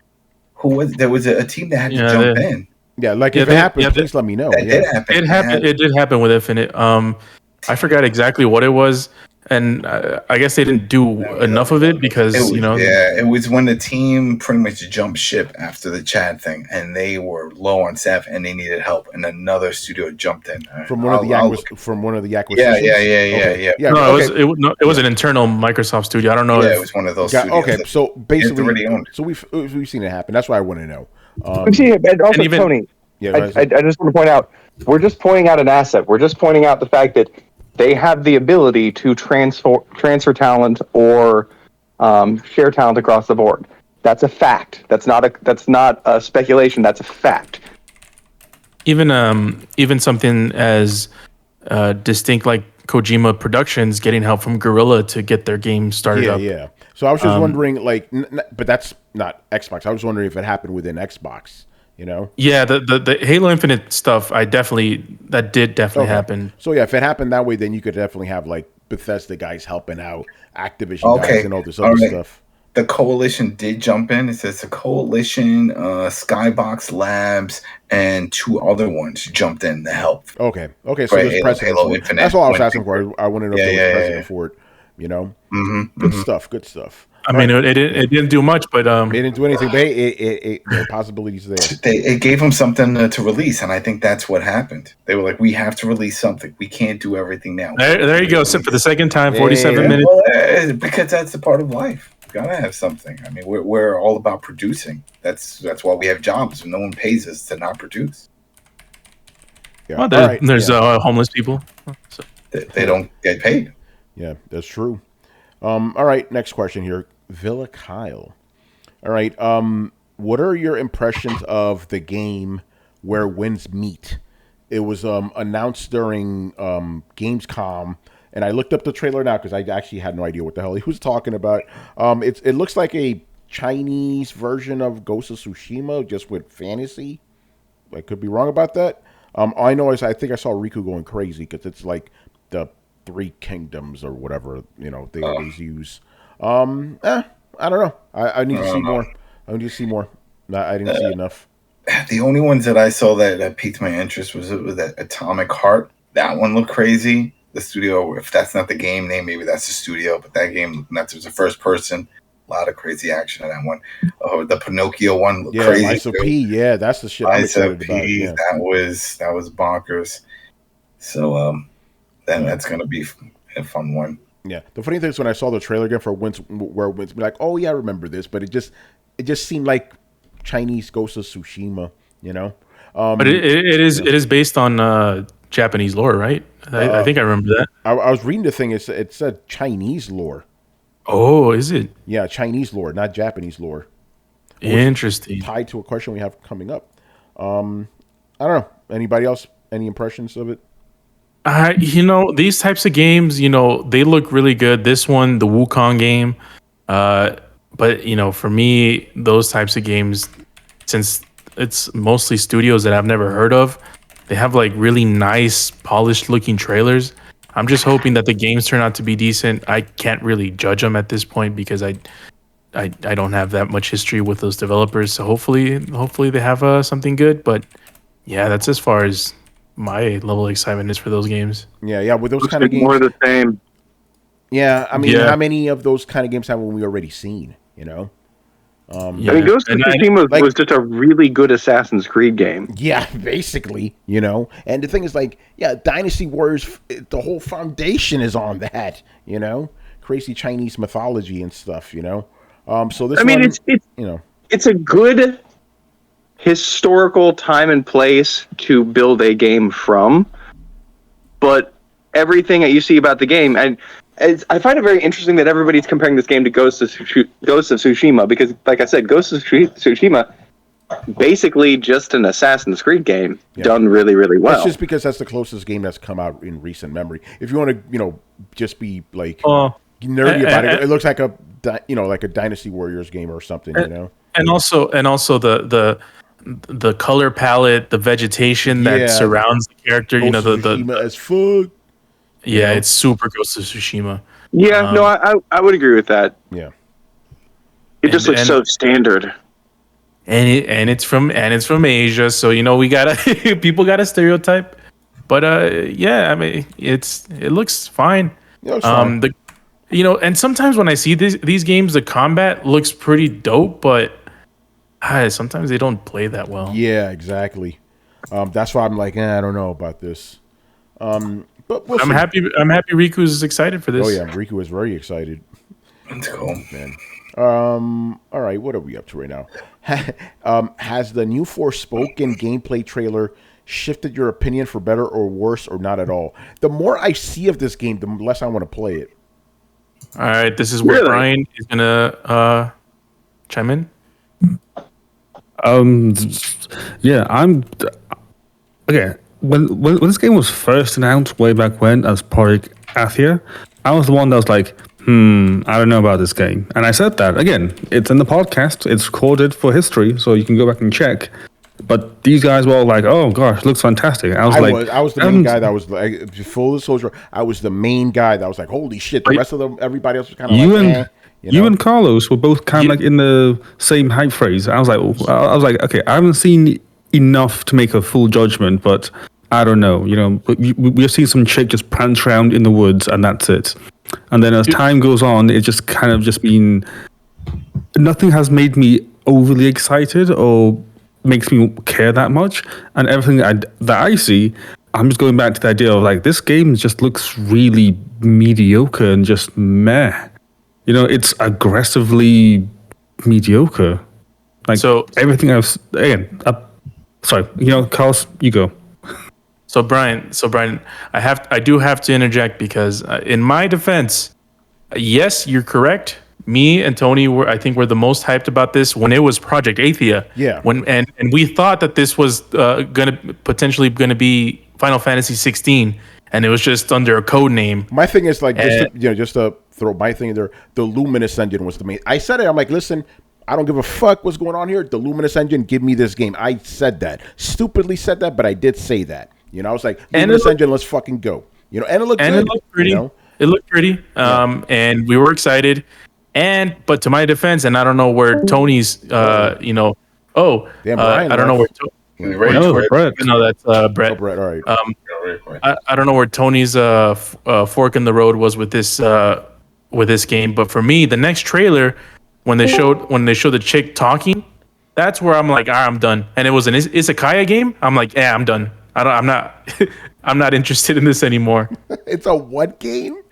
There was a team that had to jump in. Yeah, like if it happens, please let me know. It did happen. It did happen with Infinite. I forgot exactly what it was, and I guess they didn't do enough of it because it was when the team pretty much jumped ship after the Chad thing, and they were low on staff and they needed help, and another studio jumped in from one of the acquisitions. Yeah. No, it was an internal Microsoft studio. I don't know. Yeah, it was one of those. Studios so basically, so we've seen it happen. That's why I want to know. We've seen it, and also Tony. Yeah, I just want to point out, we're just pointing out an asset. We're just pointing out the fact that they have the ability to transfer talent or share talent across the board. That's a fact. That's not a speculation. That's a fact. Even something as distinct like Kojima Productions getting help from Guerrilla to get their game started up. Yeah. So I was just wondering, like, but that's not Xbox. I was wondering if it happened within Xbox. Yeah, the Halo Infinite stuff, that did definitely happen. So yeah, if it happened that way, then you could definitely have like Bethesda guys helping out, Activision guys, and all this other stuff. The Coalition did jump in. It says the Coalition, Skybox Labs, and 2 other ones jumped in to help. Okay. So there's precedent. Halo Infinite. That's all I was asking for. I wanted to know if there was precedent for it. Mm-hmm. Good stuff. I mean, it didn't do much, but it didn't do anything. But the possibilities there. It gave them something to release, and I think that's what happened. They were like, "We have to release something. We can't do everything now." There you go. So for the second time, 47 minutes. Well, because that's the part of life. You gotta have something. I mean, we're all about producing. That's why we have jobs. No one pays us to not produce. Yeah. Well, there's homeless people. So. They don't get paid. Yeah, that's true. All right, next question here. Villa Kyle. All right, what are your impressions of the game Where Winds Meet? It was announced during Gamescom, and I looked up the trailer now because I actually had no idea what the hell he was talking about. It looks like a Chinese version of Ghost of Tsushima, just with fantasy. I could be wrong about that. I know I think I saw Riku going crazy because it's like the 3 kingdoms or whatever they always use. I don't know. I need to see more. I need to see more. I didn't see enough. The only ones that I saw that piqued my interest was that Atomic Heart. That one looked crazy. The studio, if that's not the game name, maybe that's the studio. But that game looked nuts. It was a first person. A lot of crazy action in that one. The Pinocchio one looked crazy. Liza P. Yeah, that's the shit I'm excited about. Yeah. That was bonkers. So that's gonna be a fun one. Yeah. The funny thing is when I saw the trailer again for Where Winds, be like, oh yeah, I remember this, but it just seemed like Chinese Ghost of Tsushima, But it is based on Japanese lore, right? I think I remember that. I was reading the thing. It said Chinese lore. Oh, is it? Yeah, Chinese lore, not Japanese lore. Interesting. Tied to a question we have coming up. I don't know. Anybody else? Any impressions of it? These types of games, they look really good. This one, the Wukong game, but for me, those types of games, since it's mostly studios that I've never heard of, they have like really nice, polished looking trailers. I'm just hoping that the games turn out to be decent. I can't really judge them at this point because I don't have that much history with those developers. So hopefully they have something good. But yeah, that's as far as my level of excitement is for those games. Yeah. With those kind of games, more of the same. Yeah, I mean, how many of those kind of games have we already seen? I mean, Ghost of Tsushima was just a really good Assassin's Creed game. Yeah, basically, And the thing is, Dynasty Warriors, the whole foundation is on that, crazy Chinese mythology and stuff, So this, it's a good historical time and place to build a game from, but everything that you see about the game, and I find it very interesting that everybody's comparing this game to Ghost of Tsushima, because, like I said, Ghost of Tsushima, basically just an Assassin's Creed game done really, really well. That's just because that's the closest game that's come out in recent memory. If you want to, just be like nerdy about it, it looks like a like a Dynasty Warriors game or something, And also the color palette, the vegetation that Yeah. surrounds the character, Ghost of Tsushima as fuck. yeah, it's super Ghost of Tsushima. Yeah, no, I would agree with that. Yeah. It just looks so standard. And it's from Asia, so we gotta people gotta stereotype. But yeah, I mean it looks fine. Yeah, it's fine. And sometimes when I see these games, the combat looks pretty dope, but sometimes they don't play that well. Yeah, exactly. That's why I'm like, I don't know about this. But we'll see. I'm happy Riku's excited for this. Oh yeah, Riku is very excited. That's cool, man. All right, what are we up to right now? Has the new Forspoken gameplay trailer shifted your opinion for better or worse, or not at all? The more I see of this game, the less I want to play it. All right, this is where Brian is gonna chime in. Yeah, I'm okay. When this game was first announced way back when as Project Athia, I was the one that was like, I don't know about this game. And I said that again. It's in the podcast. It's recorded for history, so you can go back and check. But these guys were all like, "Oh gosh, looks fantastic." I was the main guy that was like, full disclosure. I was the main guy that was like, "Holy shit!" The rest of them, everybody else was kind of like, you and Carlos were both kind of like in the same hype phrase. I was like, okay, I haven't seen enough to make a full judgment, but I don't know. We've seen some chick just prance around in the woods, and that's it. And then as time goes on, it's just kind of just been. Nothing has made me overly excited or makes me care that much, and everything that I see, I'm just going back to the idea of like this game just looks really mediocre and just meh. It's aggressively mediocre. Like everything else. Again, sorry. Carlos, you go. So Brian, I do have to interject because in my defense, yes, you're correct. Me and Tony I think we're the most hyped about this when it was Project Athia. Yeah. And we thought that this was potentially gonna be Final Fantasy 16, and it was just under a code name. My thing is like just to throw my thing in there. The Luminous engine was the main. I said it. I'm like, listen, I don't give a fuck what's going on here. The Luminous engine, give me this game. I said that. Stupidly said that, but I did say that. I was like, Luminous engine, let's fucking go. And it looked good. It looked pretty. It looked pretty. And we were excited. But to my defense, and I don't know where Tony's, Brian, I don't know where Brett. No, that's Brett. Oh, Brett, all right. I don't know where Tony's fork in the road was with this game, but for me, the next trailer when they showed the chick talking, that's where I'm like, I'm done. And it was an Isekai game. I'm like, yeah, I'm done. I'm not interested in this anymore. It's a what game?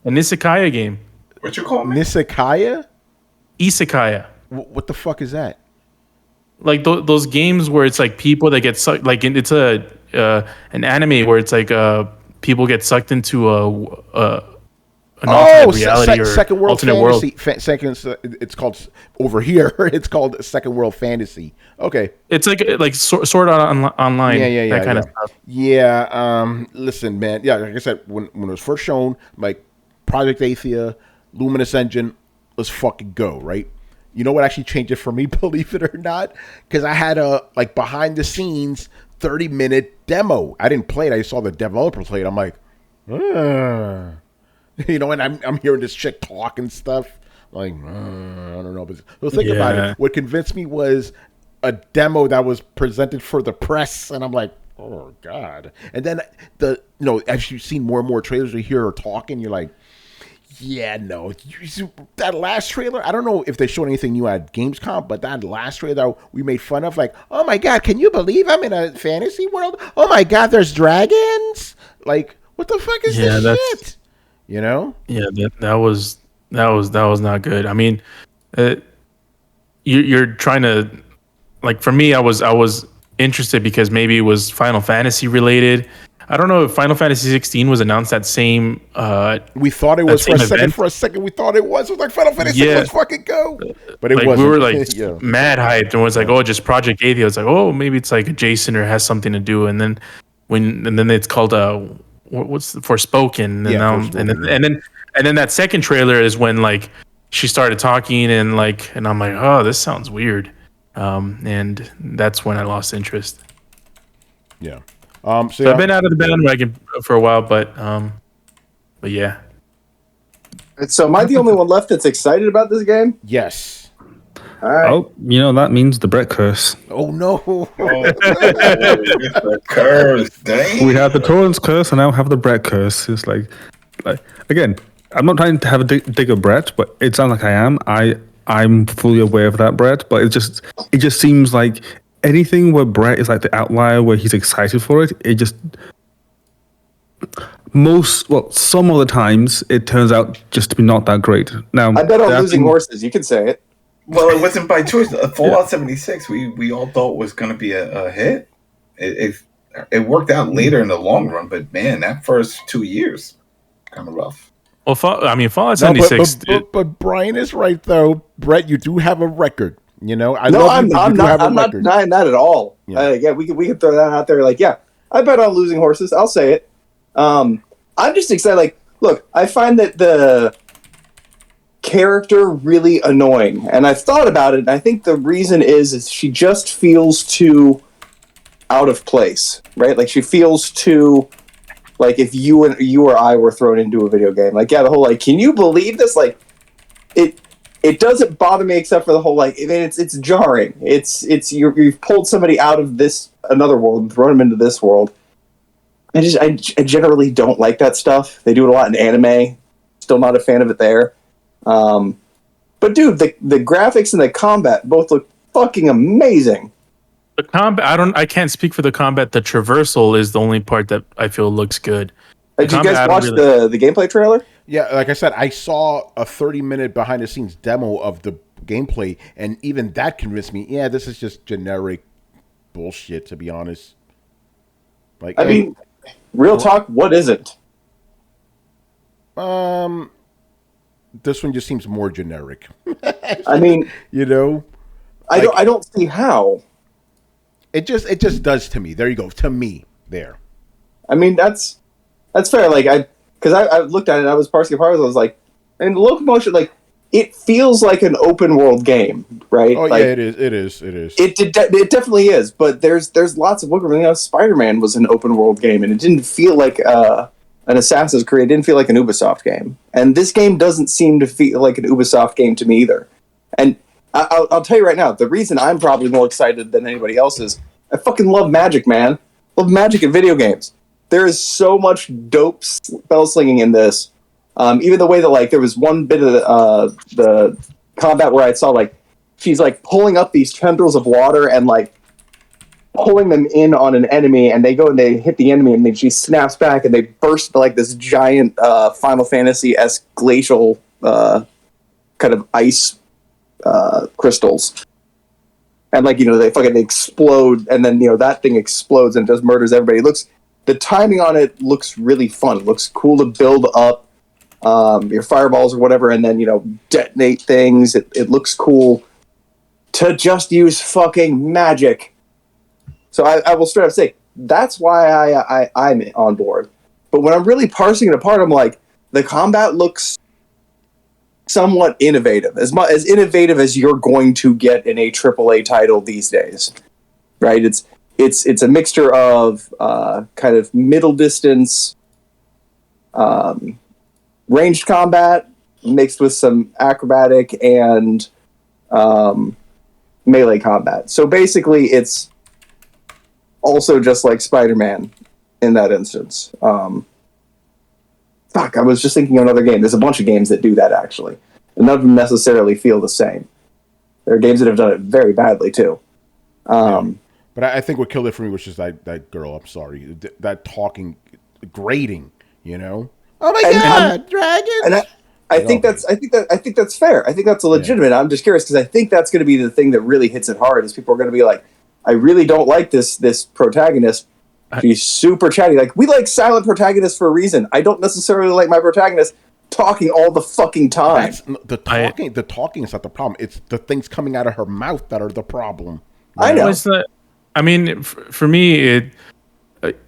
An Isekai game. What you call it? Nisekaya? Isekai. What the fuck is that? Like those games where it's like people that get sucked. Like it's an anime where it's like people get sucked into an alternate reality or second world alternate fantasy. World. It's called over here. It's called Second World Fantasy. Okay, it's like Sword Art Online. Yeah, that kind of stuff. Yeah. Listen, man. Yeah, like I said, when it was first shown, like Project Athia, Luminous Engine, let's fucking go, right? You know what actually changed it for me, believe it or not? Because I had a behind the scenes 30-minute demo. I didn't play it. I saw the developer play it. I'm like, and I'm hearing this chick talk and stuff. Like, I don't know. But think about it. What convinced me was a demo that was presented for the press, and I'm like, oh God. And then as you've seen more and more trailers, you hear her talking, you're like, yeah, no. That last trailer, I don't know if they showed anything new at Gamescom, but that last trailer that we made fun of, like, oh my God, can you believe I'm in a fantasy world? Oh my God, there's dragons? Like, what the fuck is this shit? Yeah, that was not good. I mean, you're trying to, like, for me, I was interested because maybe it was Final Fantasy related. I don't know if Final Fantasy 16 was announced that same. We thought it was for a second. We thought it was. It was like Final Fantasy. Let's fucking go. But it wasn't. We were like mad hyped, and it was like, oh, just Project Athia. It's like, oh, maybe it's like adjacent or has something to do. And then then it's called what's Forspoken. And then that second trailer is when like she started talking and I'm like, oh, this sounds weird. And that's when I lost interest. Yeah. So I've been out of the bandwagon for a while, but yeah. So am I the only one left that's excited about this game? Yes. All right. Oh, that means the Brett curse. Oh no. The curse, dang. We have the Torrance curse, and now have the Brett curse. It's like again, I'm not trying to have a dig at Brett, but it sounds like I am. I'm fully aware of that, Brett. But it just seems like anything where Brett is like the outlier, where he's excited for it. It just some of the times it turns out just to be not that great. Now I bet on losing horses. You can say it. Well, it wasn't by choice. Fallout 76, we all thought was going to be a hit. It worked out later in the long run, but man, that first 2 years, kind of rough. Well, Fallout 76. But Brian is right though. Brett, you do have a record. I'm not denying that at all. Yeah. We can throw that out there. I bet on losing horses. I'll say it. I'm just excited. Look, I find that the character really annoying, and I've thought about it, and I think the reason is she just feels too out of place, right? She feels too if you or I were thrown into a video game. The whole can you believe this? It doesn't bother me except for the whole it's jarring. It's you've pulled somebody out of this another world and thrown them into this world. I generally don't like that stuff. They do it a lot in anime. Still not a fan of it there. But dude, the graphics and the combat both look fucking amazing. The combat, I can't speak for the combat. The traversal is the only part that I feel looks good. Did you guys watch the gameplay trailer? Yeah, like I said, I saw a 30-minute behind-the-scenes demo of the gameplay, and even that convinced me, yeah, this is just generic bullshit, to be honest. Real talk, what isn't? This one just seems more generic. I don't see how. It just does to me. There you go. To me, there. That's fair. Because I looked at it, and I was parsing apart. I was and the locomotion, it feels like an open world game, right? Oh yeah, it is. It definitely is. But there's lots of wiggle. Spider-Man was an open world game, and it didn't feel like an Assassin's Creed. It didn't feel like an Ubisoft game, and this game doesn't seem to feel like an Ubisoft game to me either. And I'll tell you right now, the reason I'm probably more excited than anybody else is I fucking love magic, man. Love magic in video games. There is so much dope spell slinging in this. Even the way that there was one bit of the combat where I saw she's pulling up these tendrils of water and pulling them in on an enemy, and they go and they hit the enemy, and then she snaps back and they burst this giant Final Fantasy-esque glacial kind of ice crystals. And they explode, and then that thing explodes and just murders everybody. The timing on it looks really fun. It looks cool to build up your fireballs or whatever, and then detonate things. It looks cool to just use fucking magic. So I will straight up say that's why I'm on board. But when I'm really parsing it apart, I'm the combat looks somewhat innovative, as innovative as you're going to get in a AAA title these days, right? It's a mixture of kind of middle distance, ranged combat mixed with some acrobatic and melee combat. So basically, it's also just like Spider-Man in that instance. I was just thinking of another game. There's a bunch of games that do that, actually. And none of them necessarily feel the same. There are games that have done it very badly, too. But I think what killed it for me was just that girl. I'm sorry. That talking, grating, Oh my God, dragons! And I think that's fair. I think that's legitimate. Yeah. I'm just curious because I think that's going to be the thing that really hits it hard. Is people are going to be I really don't like this protagonist. She's super chatty. We like silent protagonists for a reason. I don't necessarily like my protagonist talking all the fucking time. The talking is not the problem. It's the things coming out of her mouth that are the problem. I know. For me,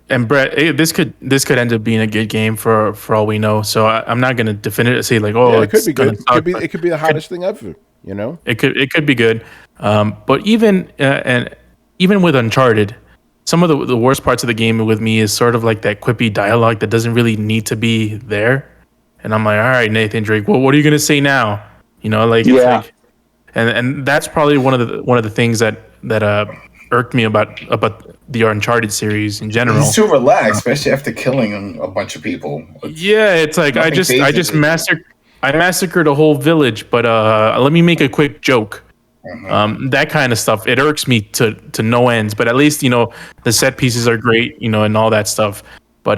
And Brett, this could end up being a good game for all we know. So I'm not gonna definitively say like, oh, Yeah, it could it's be gonna good. suck, It could be the hottest thing ever. You know. It could be good. But even with Uncharted, some of the worst parts of the game with me is sort of like that quippy dialogue that doesn't really need to be there. And I'm like, all right, Nathan Drake, well, what are you gonna say now? You know, like it's like, and that's probably one of the things that irked me about the Uncharted series in general. He's too relaxed, especially after killing a bunch of people. Yeah, it's like I just massacred a whole village, but let me make a quick joke. That kind of stuff, it irks me to no ends. But at least, you know, the set pieces are great, you know, and all that stuff. But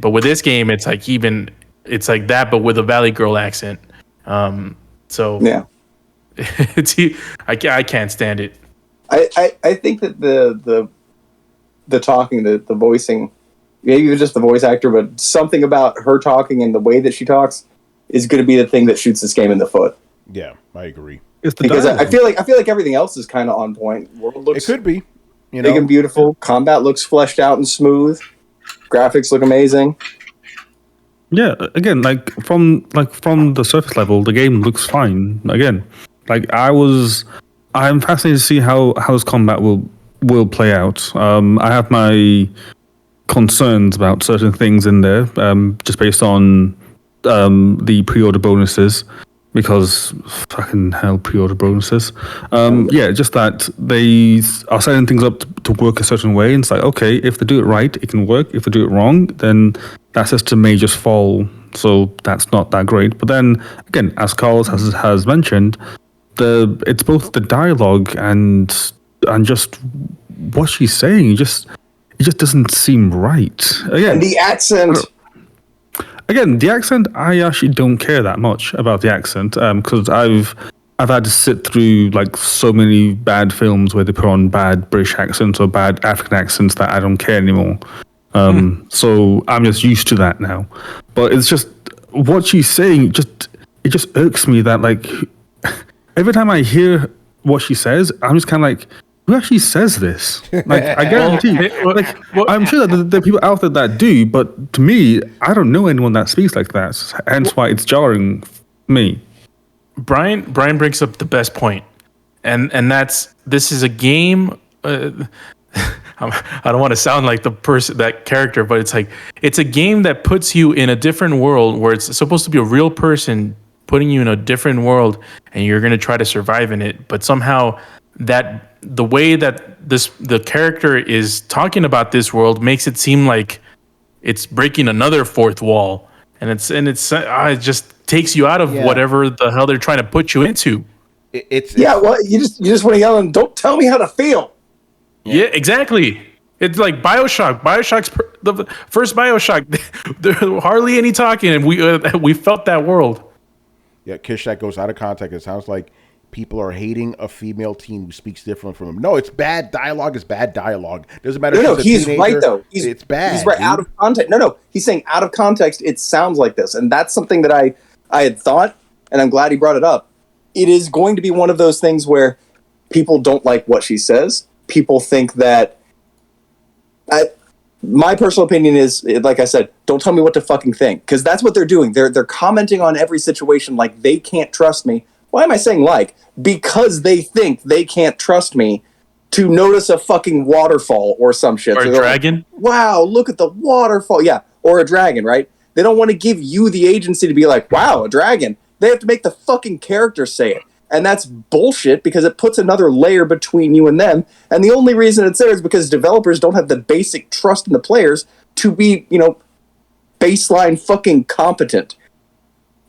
but with this game, it's like that, but with a Valley Girl accent. So yeah, I can't stand it. I think that the talking, the voicing, maybe even just the voice actor, but something about her talking and the way that she talks is going to be the thing that shoots this game in the foot. Yeah, I agree. Because I feel like everything else is kind of on point. World looks, it could be, you know, big and beautiful. Combat looks fleshed out and smooth. Graphics look amazing. Yeah, again, from the surface level, the game looks fine. Again, I'm fascinated to see how this combat will play out. I have my concerns about certain things in there, just based on the pre-order bonuses, because fucking hell, pre-order bonuses. Yeah, just that they are setting things up to work a certain way, and it's like, okay, if they do it right, it can work. If they do it wrong, then that system may just fall. So that's not that great. But then again, as Carlos has mentioned, it's both the dialogue and just what she's saying. It just doesn't seem right. Again, and the accent. Again, the accent, I actually don't care that much about the accent, because I've had to sit through like so many bad films where they put on bad British accents or bad African accents that I don't care anymore. So I'm just used to that now. But it's just what she's saying. It just irks me that like every time I hear what she says, I'm just kind of like, who actually says this? Like, I guarantee, I'm sure that there are people out there that do, but to me, I don't know anyone that speaks like that. Hence why it's jarring me. Brian brings up the best point, and this is a game. I don't want to sound like that character, but it's a game that puts you in a different world where it's supposed to be a real person putting you in a different world, and you're going to try to survive in it. But somehow the way that the character is talking about this world makes it seem like it's breaking another fourth wall, and it just takes you out of whatever the hell they're trying to put you into. Well, you just want to yell and don't tell me how to feel. Yeah, exactly. It's like BioShock. The first BioShock, there hardly any talking, and we felt that world. Yeah, Kishak goes out of context. It sounds like people are hating a female teen who speaks different from him. No, it's bad dialogue. Is bad dialogue. Doesn't matter. No, he's right though. It's bad. He's right, dude. Out of context. No, he's saying out of context. It sounds like this, and that's something that I had thought, and I'm glad he brought it up. It is going to be one of those things where people don't like what she says. People think that. My personal opinion is, like I said, don't tell me what to fucking think, because that's what they're doing. They're commenting on every situation like they can't trust me. Why am I saying like? Because they think they can't trust me to notice a fucking waterfall or some shit. Or a dragon? Like, wow, look at the waterfall. Yeah, or a dragon, right? They don't want to give you the agency to be like, wow, a dragon. They have to make the fucking character say it. And that's bullshit because it puts another layer between you and them. And the only reason it's there is because developers don't have the basic trust in the players to be, baseline fucking competent.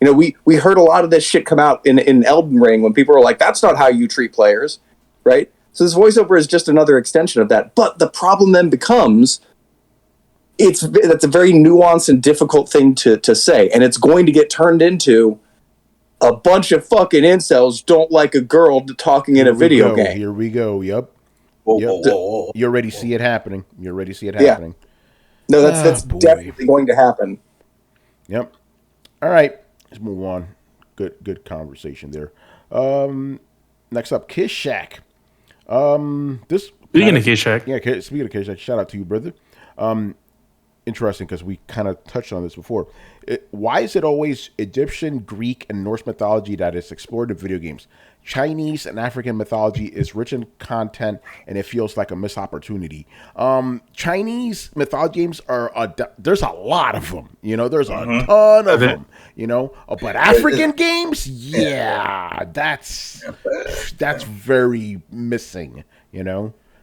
We heard a lot of this shit come out in Elden Ring when people were like, that's not how you treat players, right? So this voiceover is just another extension of that. But the problem then becomes, that's a very nuanced and difficult thing to say. And it's going to get turned into a bunch of fucking incels don't like a girl talking in a video game. Here we go. Yep. Whoa. You already see it happening. Yeah. No, that's definitely going to happen. Yep. All right. Let's move on. Good conversation there. Next up, Kiss Shack. Speaking of Kiss Shack. Yeah, speaking of Kiss Shack, shout out to you, brother. Interesting, because we kind of touched on this before. Why is it always Egyptian, Greek, and Norse mythology that is explored in video games? Chinese and African mythology is rich in content, and it feels like a missed opportunity. Chinese mythology games there's a lot of them. There's a ton of them. But African games, that's very missing.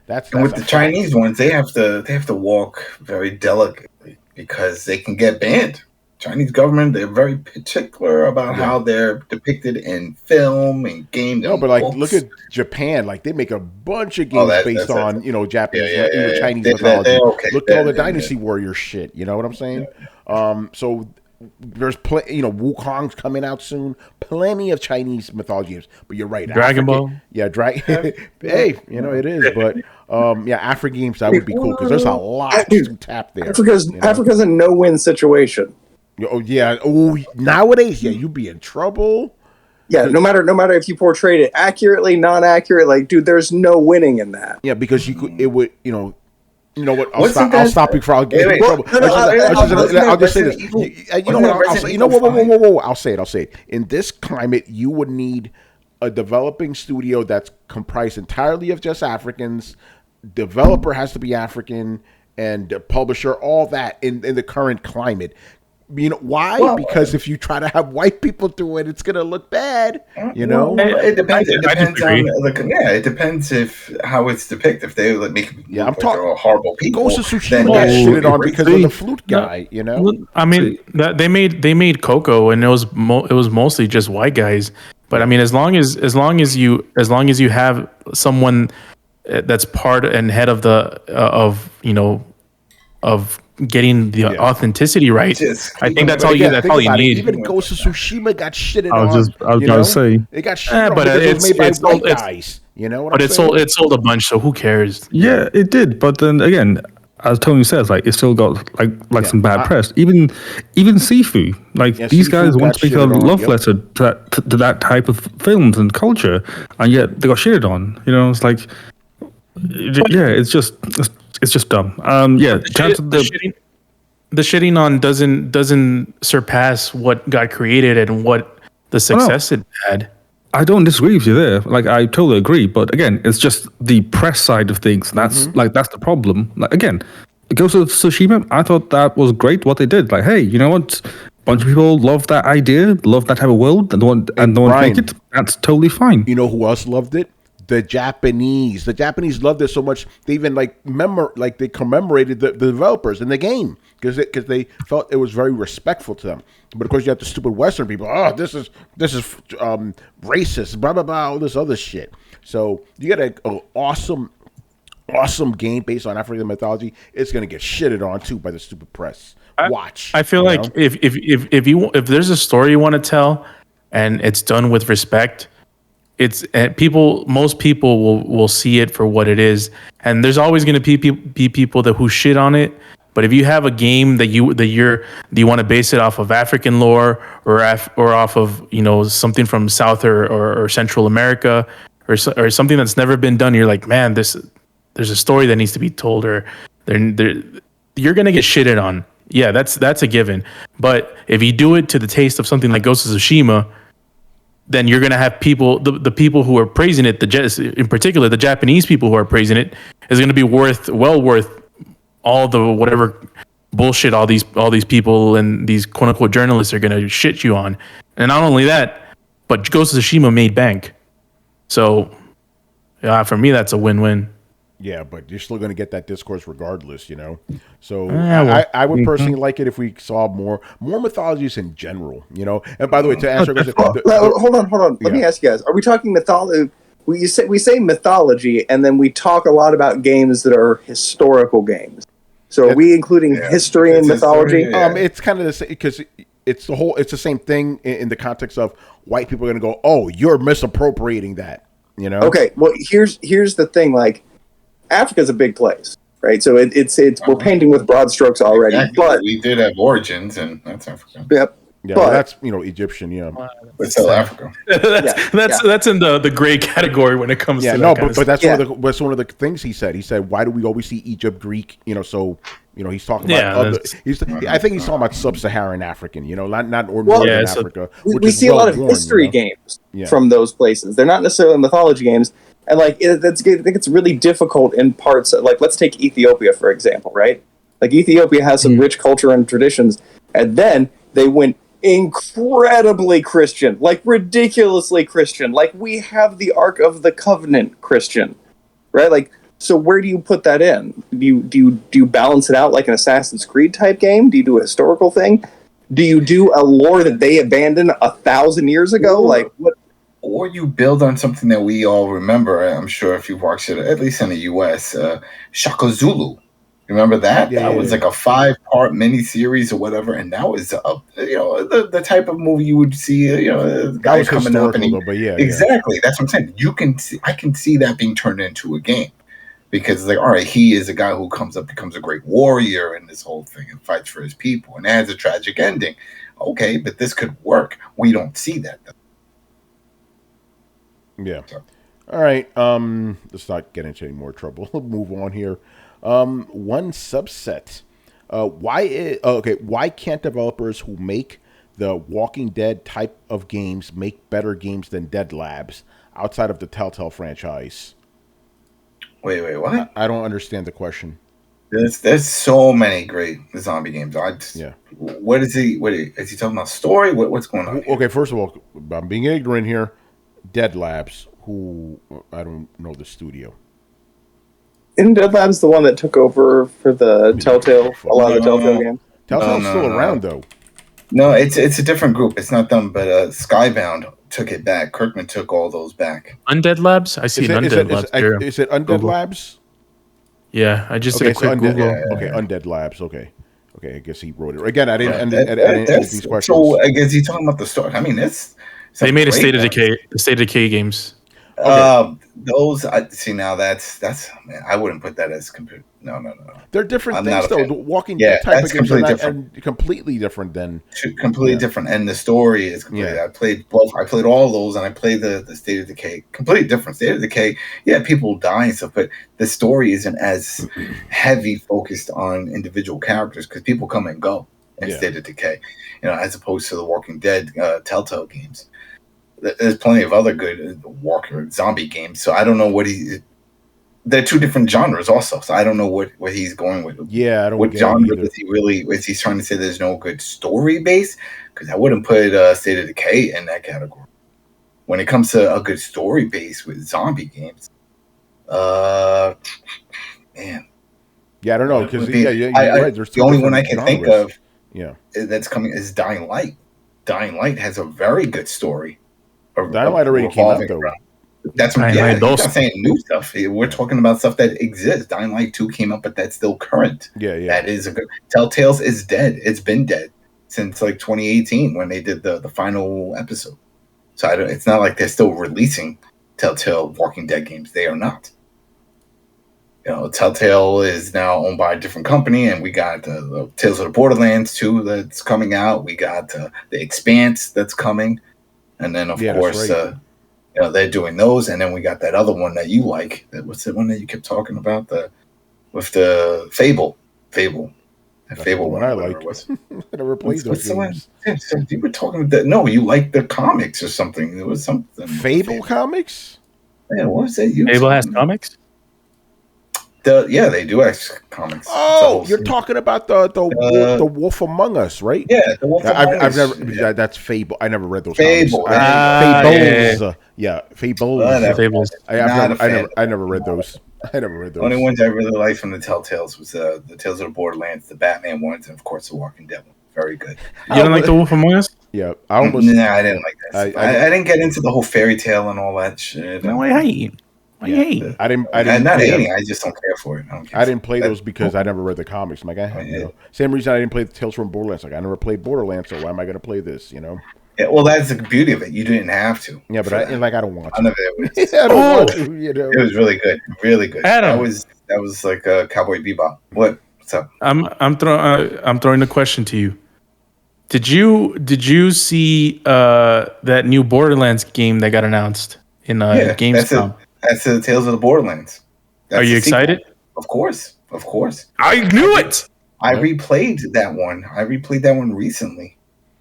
That's with the Chinese ones, they have to walk very delicately because they can get banned. Chinese government, they're very particular about how they're depicted in film and game. No, but look at Japan. They make a bunch of games based on Japanese, Chinese mythology. Okay. Look at all the Dynasty Warrior shit. You know what I'm saying? Yeah. So there's Wukong's coming out soon. Plenty of Chinese mythology games. But you're right. Dragon Ball. Yeah, hey, it is. But African games, that would be cool because there's a lot to tap there. Africa's a no-win situation. Oh yeah. Oh, nowadays, you'd be in trouble. Yeah, no matter if you portrayed it accurately, non-accurate, dude, there's no winning in that. Yeah, because it would, you know what? I'll stop you before I'll get in trouble. I'll just say this. I'll say it. In this climate, you would need a developing studio that's comprised entirely of just Africans. Developer has to be African, and publisher, all that in the current climate. Why? Well, because if you try to have white people do it, it's going to look bad. It depends. It depends on it depends how it's depicted. If they make I'm talking horrible people. Ghost of Tsushima got shitted on because of the flute guy. I mean, they made Coco, and it was mostly just white guys. But I mean, as long as you have someone that's part and head of the of getting the authenticity right. I think that's all you need. Even Ghost of Tsushima got shitted on. I was gonna say it got shitted on because it was made by white guys. But it sold a bunch, so who cares? Yeah, it did. But then again, as Tony says, it still got some bad press. Even Sifu, these guys want to make a love letter to that type of films and culture, and yet they got shitted on. It's just dumb. The shitting on doesn't surpass what got created and what the success it had. I don't disagree with you there. I totally agree. But again, it's just the press side of things. That's that's the problem. Again, Ghost of Tsushima, I thought that was great what they did. Hey, you know what? A bunch of people love that idea, love that type of world, and don't want to make it. That's totally fine. You know who else loved it? The Japanese loved it so much they even they commemorated the developers in the game because they felt it was very respectful to them. But of course, you have the stupid Western people. Oh, this is racist. Blah blah blah. All this other shit. So you get an awesome game based on African mythology. It's gonna get shitted on too by the stupid press. Watch. I feel like if there's a story you want to tell and it's done with respect. Most people will see it for what it is, and there's always going to be people who shit on it. But if you have a game that you want to base it off of African lore or off of something from South or Central America or something that's never been done, you're like, man, there's a story that needs to be told, or you're gonna get shitted on. Yeah, that's a given. But if you do it to the taste of something like Ghost of Tsushima, then you're going to have people, the people who are praising it, in particular, the Japanese people who are praising it, is going to be worth all the whatever bullshit all these people and these quote unquote journalists are going to shit you on. And not only that, but Ghost of Tsushima made bank. So, for me, that's a win-win. Yeah, but you're still going to get that discourse regardless, So I would personally like it if we saw more mythologies in general, And by the way, to answer your question, hold on. Let me ask you guys: are we talking mythology? We say mythology, and then we talk a lot about games that are historical games. So are we including history and mythology? It's kind of the same because it's the same thing in the context of white people are going to go, "Oh, you're misappropriating that," Okay, well here's the thing, Africa's a big place, right? So it's we're painting with broad strokes already. Exactly. But we did have origins, and that's Africa. Yep. Yeah, But- well, that's Egyptian. Yeah, But still Africa. That's in the gray category when it comes yeah. to No, that kind but of that's Yeah. that's one of the things he said. He said, "Why do we always see Egypt Greek?" So he's talking Yeah, about other. that's- I think he's talking about sub-Saharan African. Not or Well, northern yeah, so Africa. we which is see a lot of well-worn, history games Yeah. from those places. They're not necessarily mythology games, and I think it's really difficult in parts. Like, let's take Ethiopia for example, right? Like, Ethiopia has some rich culture and traditions, and then they went incredibly Christian, like ridiculously Christian. Like, we have the Ark of the Covenant Christian, right? Like, so where do you put that in? Do you balance it out like an Assassin's Creed type game? Do you do a historical thing? Do you do a lore that they abandoned 1,000 years ago? Or- Like, what? Or you build on something that we all remember. I'm sure if you've watched it, at least in the U.S., Shaka Zulu. Remember that? Yeah, that yeah, was yeah. like a 5-part miniseries or whatever, and that was the type of movie you would see. A That guy was coming up historical, and though. But yeah, exactly. That's what I'm saying. I can see that being turned into a game because it's like, all right, he is a guy who comes up, becomes a great warrior in this whole thing and fights for his people, and it has a tragic ending. Okay, but this could work. We don't see that though. Yeah. All right. Let's not get into any more trouble. We'll move on here. One subset. Why can't developers who make the Walking Dead type of games make better games than Dead Labs outside of the Telltale franchise? Wait, what? I don't understand the question. There's so many great zombie games. Yeah. What is he? Is he talking about story? What's going on? Here? Okay, first of all, I'm being ignorant here. Dead Labs, who I don't know the studio. Isn't Dead Labs the one that took over for the Telltale? A lot of the Telltale games. Telltale's No, still no. around though. No, it's a different group. It's not them, but Skybound took it back. Kirkman took all those back. Undead Labs. I see Undead Labs here. Is it Undead Google. Labs? Yeah, I just did a so quick Undead, Google. Okay, Undead Labs. Okay, I guess he wrote it again. I didn't Right. edit these questions. So I guess he's talking about the story. I mean, They made a great State of ones. Decay. The State of Decay games. Those I see now. That's man, I wouldn't put that as compared. No. They're different I'm things, not a though. fan. The Walking Yeah, Dead type of that's games are completely not, different. and completely different than. Completely different, and the story is completely. Yeah. I played both. I played all those, and I played the State of Decay. Completely different. State of Decay. Yeah, people die and stuff, but the story isn't as heavy focused on individual characters because people come and go in Yeah. State of Decay. As opposed to the Walking Dead Telltale games. There's plenty of other good Walker zombie games. So I don't know what they're two different genres also. So I don't know what he's going with. Yeah, I don't What get it genre either. is he really? Is he trying to say there's no good story base? Because I wouldn't put State of Decay in that category. When it comes to a good story base with zombie games, man. Yeah, I don't know because Would be- you're right. There's the two only one I different can think genres. of Yeah, that's coming is Dying Light. Dying Light has a very good story. Dying Light already came out revolving though. around- That's what, Dying yeah, Light he's also- not saying new stuff. We're talking about stuff that exists. Dying Light 2 came up, but that's still current. Yeah. That is a good. Telltale's is dead. It's been dead since like 2018 when they did the final episode. So it's not like they're still releasing Telltale Walking Dead games. They are not. Telltale is now owned by a different company, and we got the Tales of the Borderlands 2 that's coming out. We got the Expanse that's coming, and then of Yeah, that's course, right. they're doing those, and then we got that other one that you like. What's the one that you kept talking about? With the Fable. That's Fable the one one I whatever like. it was. I never played those What's the one? games. Yeah, so you were talking about that. No, you liked the comics or something. There was something. Fable comics. Yeah, what was that? Fable has comics. Yeah, they do have comics. It's a Oh, whole you're series. talking about the Wolf Among Us, right? Yeah, the Wolf I've Among Us. never. Yeah. That's Fable. I never read those Fable, comics. Ah, Fables. Yeah, Fables. Whatever. Fables. Not a fan. I never read those. I never read The those. only ones I really liked from the Telltales was the Tales of the Borderlands, the Batman ones, and of course the Walking Dead one. Very good. You don't like the Wolf Among Us? Yeah, I almost. Nah, I didn't like that. I I didn't get into the whole fairy tale and all that shit. No, I hate. I hate. I didn't. I'm not yeah. hating. I just don't care for it. I didn't play those because I never read the comics. I'm like, same reason I didn't play the Tales from Borderlands. Like, I never played Borderlands, so why am I going to play this? Yeah, well, that's the beauty of it. You didn't have to. Yeah, but I don't want I to. never. I don't want to. It was really good. Really good. Adam. That was like a Cowboy Bebop. What's up? I'm throwing a question to you. Did you see that new Borderlands game that got announced in Yeah, Gamescom? that's the Tales of the Borderlands. Are That's you the sequel. excited? Of course, of course. I knew it. I Yeah. replayed that one. I replayed that one recently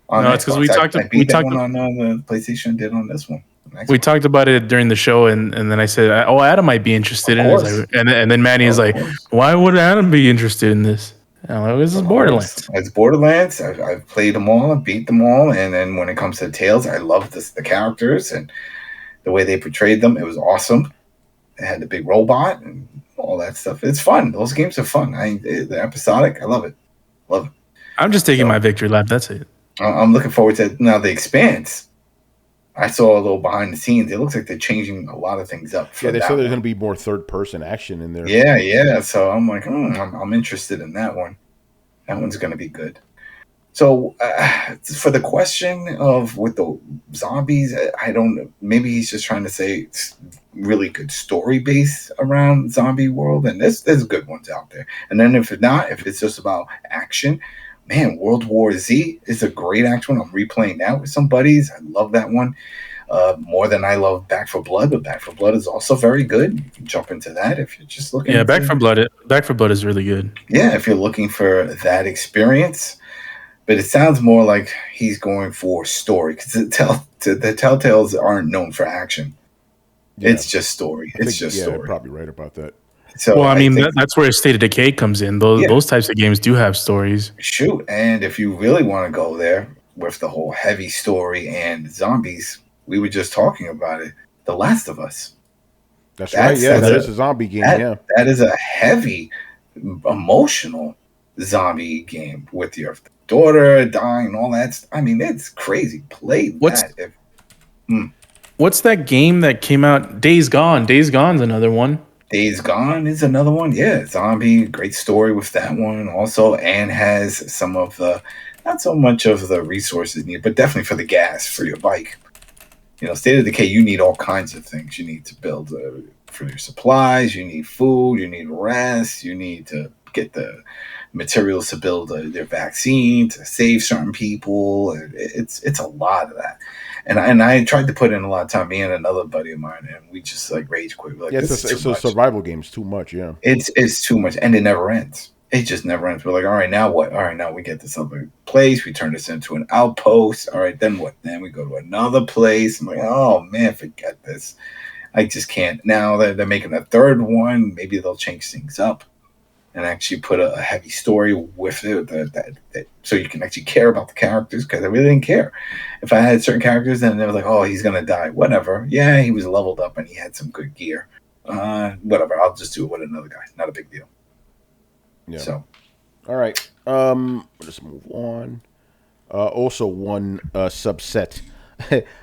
on No, it's 'cause Xbox. we talked- I we beat that talked- one on the PlayStation. Did on this one. On We Xbox. talked about it during the show, and then I said, "Oh, Adam might be interested in Of it." course. And then Manny is Of like, course. "Why would Adam be interested in this?" And I'm like, "This is Borderlands." It's Borderlands. I've played them all. I beat them all. And then when it comes to Tales, I love the characters and the way they portrayed them. It was awesome. It had the big robot and all that stuff. It's fun. Those games are fun. The episodic. I love it. Love it. I'm just taking So- my victory lap. That's it. I'm looking forward to now the Expanse. I saw a little behind the scenes. It looks like they're changing a lot of things up. For Yeah, they that said there's one. going to be more third-person action in there. Yeah. So I'm like, I'm interested in that one. That one's going to be good. So for the question of with the zombies, I don't know. Maybe he's just trying to say it's really good story base around zombie world, and there's good ones out there. And then if it's just about action, man, World War Z is a great action one. I'm replaying that with some buddies. I love that one. More than I love Back for Blood, but Back for Blood is also very good. You can jump into that if you're just looking. Yeah, Back for Blood is really good. Yeah, if you're looking for that experience. But it sounds more like he's going for story because the Telltales aren't known for action. Yeah. It's just story. I think, It's just yeah, story. you're probably right about that. So Well, I mean, think- that's where State of Decay comes in. Those types of games do have stories. shoot, and if you really want to go there with the whole heavy story and zombies, we were just talking about it. The Last of Us. That's right. Yeah, that's that is a zombie game. Yeah. That is a heavy, emotional zombie game with your daughter dying and all that. I mean, it's crazy. Play What's- that. What's that game that came out? Days Gone. Days Gone's another one. Days Gone is another one. Yeah, zombie. Great story with that one also, and has some of the, not so much of the resources needed, but definitely for the gas for your bike. You know, State of Decay, you need all kinds of things. You need to build for your supplies. You need food. You need rest. You need to get the materials to build their vaccine, to save certain people. It's a lot of that. And I tried to put in a lot of time, me and another buddy of mine, and we just like rage quit. We're like, Yeah, this is it's too a much. survival game. It's too much. Yeah. It's too much, and it never ends. It just never ends. We're like, all right, now what? All right, now we get this other place. We turn this into an outpost. All right, then what? Then we go to another place. I'm like, oh man, forget this. I just can't. Now they're making a third one. Maybe they'll change things up and actually put a heavy story with it, that so you can actually care about the characters, because I really didn't care. If I had certain characters and they were like, oh, he's going to die, whatever. Yeah, he was leveled up and he had some good gear. Whatever, I'll just do it with another guy. Not a big deal. Yeah. So, All right. Let's move on. Also, one subset.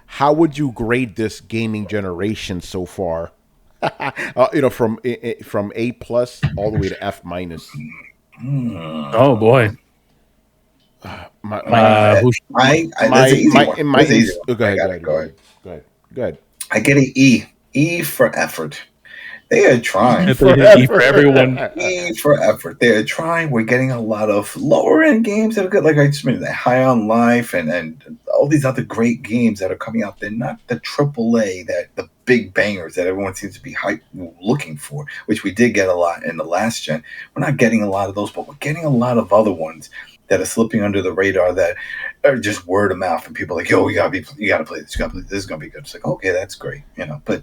How would you grade this gaming generation so far? From A plus all the way to F minus. Oh boy. My, Who that's an easy one. That's an easy one. Go I ahead. got it. Go ahead. Go ahead. I get an E. E for effort. They are trying. E for everyone. E for effort. They're trying. We're getting a lot of lower end games that are good. Like I just mentioned, High on Life and all these other great games that are coming out. They're not the AAA, the big bangers that everyone seems to be looking for, which we did get a lot in the last gen. We're not getting a lot of those, but we're getting a lot of other ones that are slipping under the radar that are just word of mouth, and people are like, yo, you gotta play this. You gotta play this. This is gonna be good. It's like, okay, that's great, but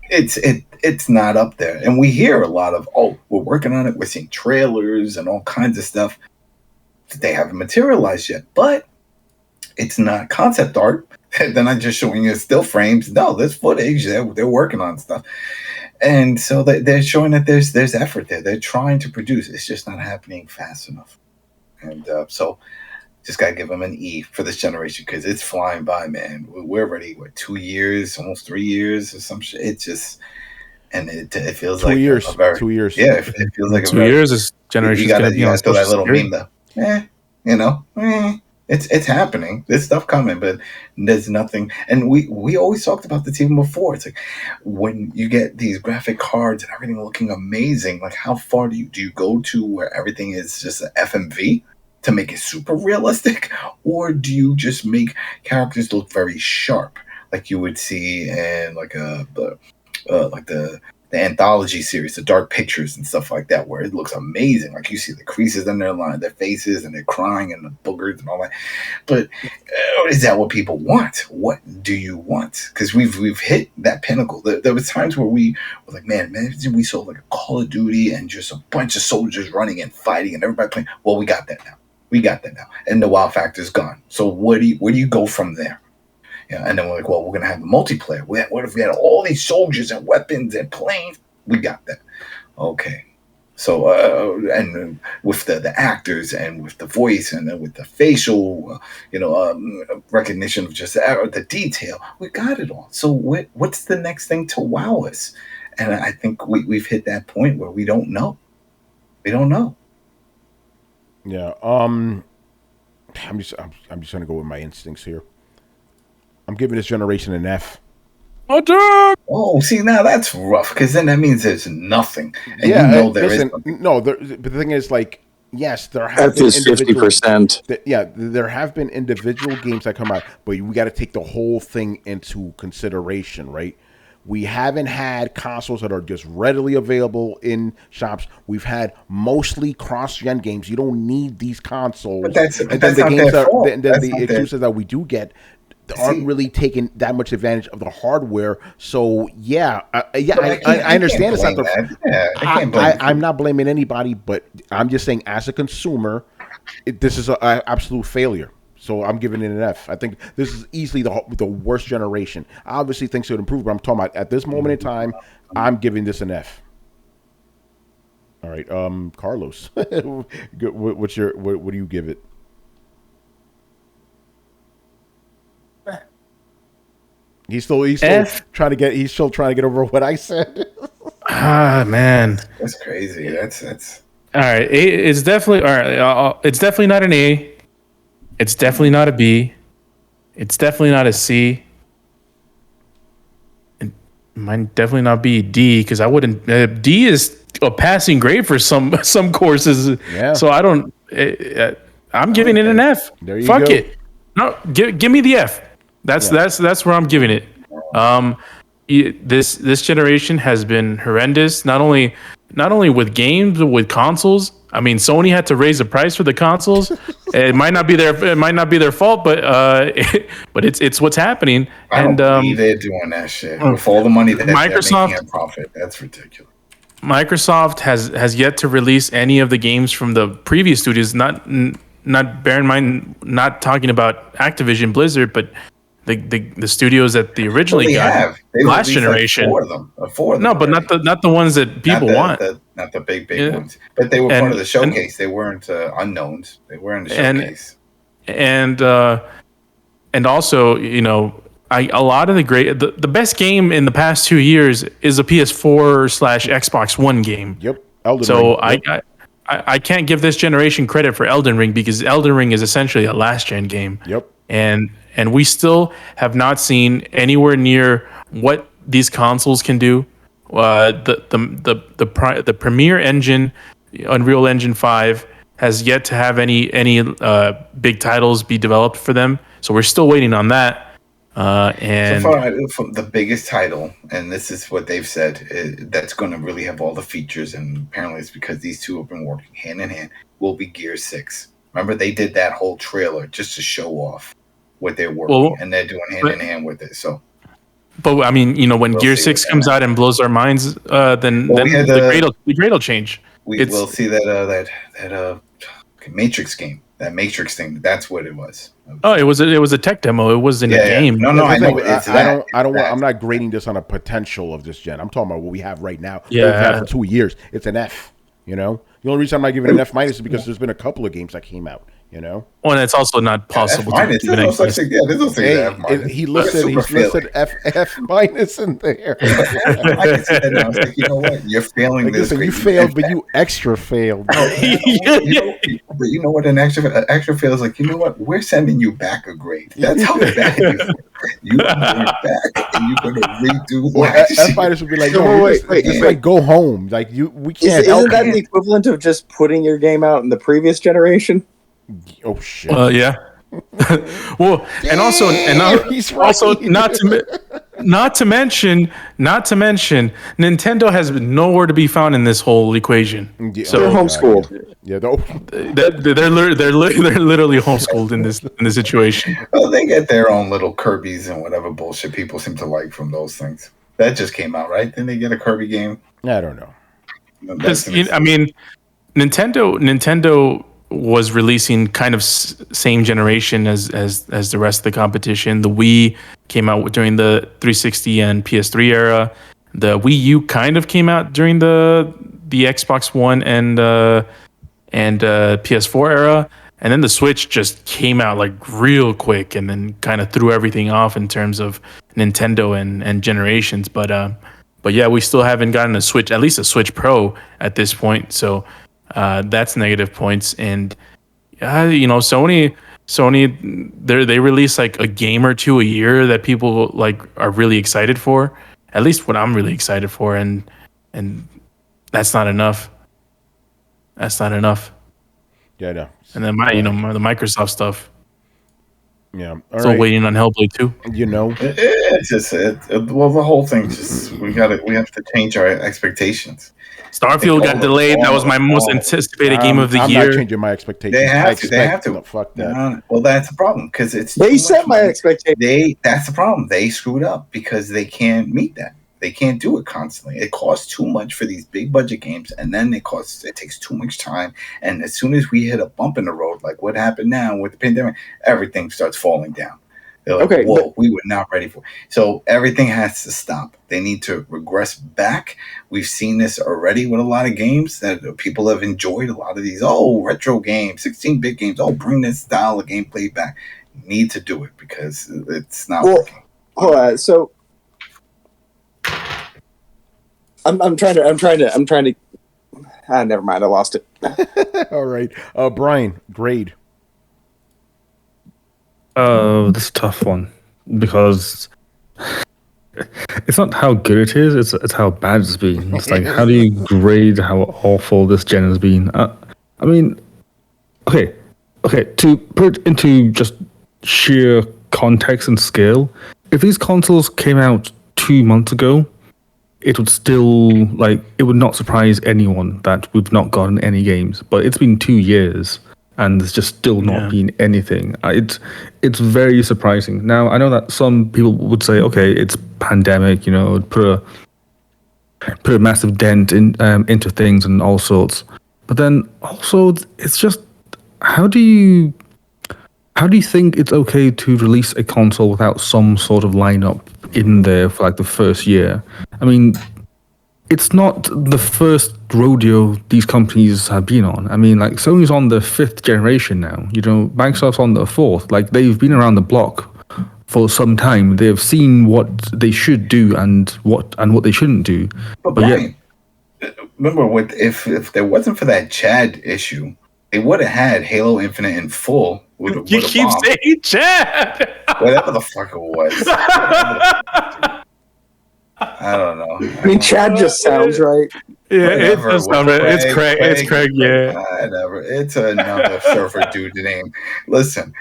it's not up there. And we hear a lot of, oh, we're working on it. We're seeing trailers and all kinds of stuff. They haven't materialized yet, but it's not concept art. They're not just showing you still frames. No, there's footage. They're working on stuff. And so they're showing that there's effort there. They're trying to produce. It's just not happening fast enough. And so just got to give them an E for this generation, because it's flying by, man. We're already, 2 years, almost 3 years or some shit. It just, and it feels 2 like years. 2 years. Yeah, it feels like 2 years. This generation's you gonna be on gotta throw that Social little Security. meme though. It's happening. There's stuff coming, but there's nothing. And we always talked about this even before. It's like when you get these graphic cards and everything looking amazing, like how far do you go to where everything is just an FMV? to make it super realistic, or do you just make characters look very sharp, like you would see in like the anthology series, the Dark Pictures and stuff like that, where it looks amazing. Like you see the creases in their line, their faces, and they're crying, and the boogers and all that. But is that what people want? What do you want? Because we've hit that pinnacle. There was times where we were like, man, imagine we saw like a Call of Duty and just a bunch of soldiers running and fighting and everybody playing. Well, we got that now. And the wow factor's gone. So where do you go from there? Yeah, and then we're like, well, we're going to have the multiplayer. What if we had all these soldiers and weapons and planes? We got that. Okay. So, and with the actors and with the voice and with the facial, recognition of just the detail, we got it all. So what's the next thing to wow us? And I think we've hit that point where we don't know. We don't know. Yeah. I'm just going to go with my instincts here. I'm giving this generation an F. Oh, see, now that's rough, because then that means there's nothing. And there is nothing. No, but the thing is, like, yes, there have been 50%. There have been individual games that come out, but we got to take the whole thing into consideration, right? We haven't had consoles that are just readily available in shops. We've had mostly cross-gen games. You don't need these consoles. But that's and then that's the not games their fault. and then the exclusives that we do get aren't really taking that much advantage of the hardware. So I understand it's not the. I'm not blaming anybody, but I'm just saying as a consumer, this is an absolute failure. So I'm giving it an F. I think this is easily the worst generation. Obviously, things should improve, but I'm talking about at this moment in time, I'm giving this an F. All right, Carlos, what do you give it? He's still trying to get over what I said. Man, that's crazy. That's all right. It's definitely all right. It's definitely not an A. It's definitely not a B. It's definitely not a C. It might definitely not be D, because I wouldn't. D is a passing grade for some courses. Yeah. So I don't. I'm giving it an F. There you Fuck go. it. No, give me the F. That's where I'm giving it. This generation has been horrendous. Not only with games, but with consoles. I mean, Sony had to raise the price for the consoles. It might not be their fault, but it's what's happening. I don't believe they're doing that shit with all the money that Microsoft they're making a profit. That's ridiculous. Microsoft has yet to release any of the games from the previous studios. Not bear in mind, not talking about Activision Blizzard, but the studios that they originally got last generation. Like four of them. No, but not the ones that people want. Not the big ones. But they were part of the showcase. They weren't unknowns. They were in the showcase. And also, a lot of the best game in the past 2 years is a PS4/Xbox One game. Yep. Elden so Ring. Yep. I can't give this generation credit for Elden Ring, because Elden Ring is essentially a last gen game. Yep. And we still have not seen anywhere near what these consoles can do. The Premier Engine, Unreal Engine 5, has yet to have any big titles be developed for them. So we're still waiting on that. And so far, the biggest title, and this is what they've said, that's going to really have all the features, and apparently it's because these two have been working hand in hand, will be Gear 6. Remember, they did that whole trailer just to show off what they're working, and they're doing hand in hand with it. So, but I mean, when Gear 6 comes out and blows our minds, then the grade will change. We'll see that Matrix game. That Matrix thing, that's what it was. It was a tech demo. It wasn't a game. No, I know. I'm not grading this on a potential of this gen. I'm talking about what we have right now. Yeah. We've had for 2 years. It's an F. The only reason I'm not giving it an F- is because there's been a couple of games that came out. Well, and it's also not possible to There's no such thing. There's no thing F minus. He's listed F minus in there. I was like, you know what? You're failing this. Listen, you failed, but you extra failed. But you know what? An extra fail is like, you know what? We're sending you back a grade. That's how bad you feel. You're going back and you're going to redo last F minus would be like, wait, go home. Like we can't. Isn't that the equivalent of just putting your game out in the previous generation? Oh shit. Yeah. Well, and also, he's right. also not to mention, Nintendo has nowhere to be found in this whole equation. Yeah, So They're God, homeschooled. Yeah. they're literally homeschooled in this situation. Well, they get their own little Kirby's and whatever bullshit people seem to like from those things. That just came out, right? Didn't they get a Kirby game? I don't know. Because I mean, Nintendo was releasing kind of same generation as the rest of the competition. The Wii came out during the 360 and PS3 era. The Wii U kind of came out during the Xbox One and PS4 era, and then the Switch just came out like real quick, and then kind of threw everything off in terms of Nintendo and generations. But yeah, we still haven't gotten a Switch, at least a Switch Pro at this point. So that's negative points. And Sony they release like a game or two a year that people like are really excited for. At least what I'm really excited for, and that's not enough. That's not enough. Yeah, I know. And then the Microsoft stuff. Yeah. All Still right. waiting on Hellblade too. It's just well, the whole thing just we have to change our expectations. Starfield got delayed. That was my most anticipated game of the I'm year. not changing my expectations. They have to. No, fuck that. Well, that's the problem because it's They set my expectations. That's the problem. They screwed up because they can't meet that. They can't do it constantly. It costs too much for these big budget games, and then it takes too much time. And as soon as we hit a bump in the road, like what happened now with the pandemic, everything starts falling down. They're like, Okay, whoa, we were not ready for it. So everything has to stop. They need to regress back. We've seen this already with a lot of games that people have enjoyed. A lot of these, retro games, 16-bit games. Bring this style of gameplay back. You need to do it because it's not working. Hold on. So I'm trying to. Never mind. I lost it. All right. Brian, grade. This is a tough one because it's not how good it is; it's how bad it's been. It's like, how do you grade how awful this gen has been? I mean, okay. To put it into just sheer context and scale, if these consoles came out 2 months ago, it would still it would not surprise anyone that we've not gotten any games. But it's been 2 years. And there's just still not been anything. It's very surprising. Now, I know that some people would say, okay, it's pandemic, put a massive dent into things and all sorts. But then also, it's just how do you think it's okay to release a console without some sort of lineup in there for the first year? I mean, it's not the first rodeo these companies have been on. I mean, Sony's on the 5th generation now. Microsoft's on the 4th. They've been around the block for some time. They've seen what they should do and what they shouldn't do. But Brian, remember, if there wasn't for that Chad issue, they would have had Halo Infinite in full. You keep saying Chad. Whatever the fuck it was. I don't know. I mean, Chad just sounds right. Yeah, it does sound right. It's Craig. It's Craig. Yeah. Whatever. It's another surfer dude name. Listen,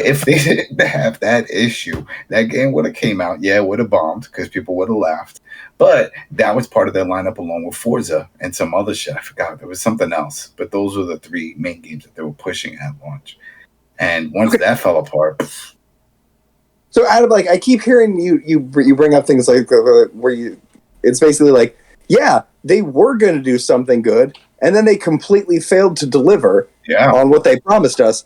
if they didn't have that issue, that game would have came out. Yeah, it would have bombed because people would have laughed. But that was part of their lineup along with Forza and some other shit. I forgot. There was something else. But those were the 3 main games that they were pushing at launch. And once that fell apart. So Adam, I keep hearing you bring up things where it's basically they were going to do something good, and then they completely failed to deliver on what they promised us.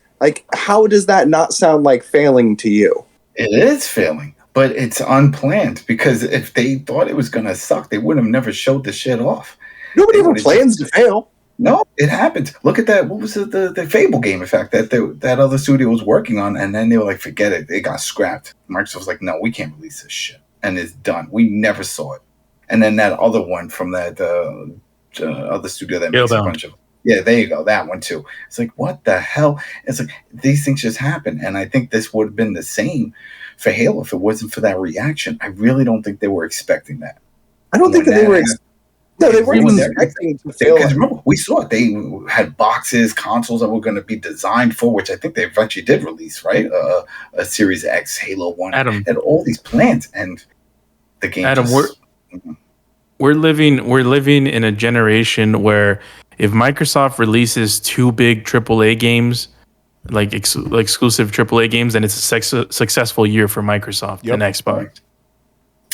How does that not sound like failing to you? It is failing, but it's unplanned because if they thought it was going to suck, they would have never showed the shit off. Nobody ever plans to fail. No, it happened. Look at that. What was it? The Fable game, in fact, that other studio was working on, and then they were like, forget it. It got scrapped. Microsoft was like, no, we can't release this shit. And it's done. We never saw it. And then that other one from that other studio that makes a bunch of... Yeah, there you go. That one, too. It's like, what the hell? It's like, these things just happen. And I think this would have been the same for Halo if it wasn't for that reaction. I really don't think they were expecting that. I don't think that they were... No, they weren't ruined expecting to fail. Because remember, we saw it. They had boxes, consoles that were going to be designed for, which I think they eventually did release, right? A Series X, Halo 1, Adam, and all these plans, and the game. Adam, we're living in a generation where if Microsoft releases 2 big AAA games, like exclusive AAA games, then it's a successful year for Microsoft and Xbox.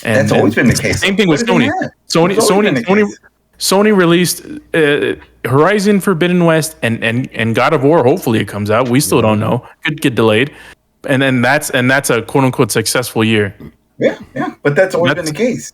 And that's always been the case. Same thing with Sony. Sony released Horizon Forbidden West and God of War. Hopefully it comes out. We still don't know. Could get delayed. And then that's a quote unquote successful year. Yeah, but that's always been the case.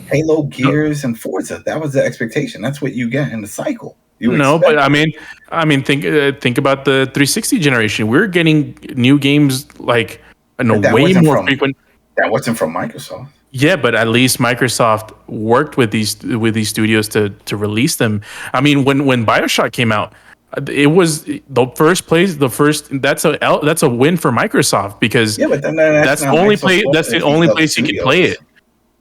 Halo, Gears, and Forza. That was the expectation. That's what you get in the cycle. But I mean, think about the 360 generation. We're getting new games like way more frequent. That wasn't from Microsoft. Yeah, but at least Microsoft worked with these studios to release them. I mean, when BioShock came out, it was the first place. That's a win for Microsoft because but then that's the only place. That's the only place you can play it.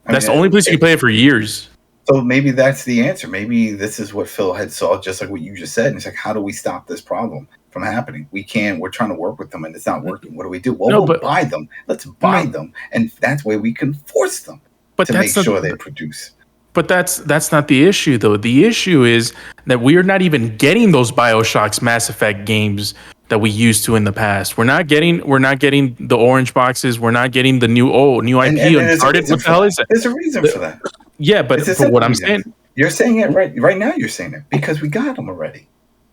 That's the only place you can play it for years. So maybe that's the answer. Maybe this is what Phil had saw, just like what you just said. And it's like, how do we stop this problem from happening? We're trying to work with them and it's not working. What do we do? Well, we'll buy them. Let's buy them. And that's where we can force them to make sure they produce. But that's not the issue, though. The issue is that we are not even getting those BioShocks, Mass Effect games that we used to in the past. We're not getting the orange boxes. We're not getting the new IP Uncharted. What the hell is that? There's a reason for that. Yeah, but for what I'm saying, you're saying it right now. You're saying it because we got them already.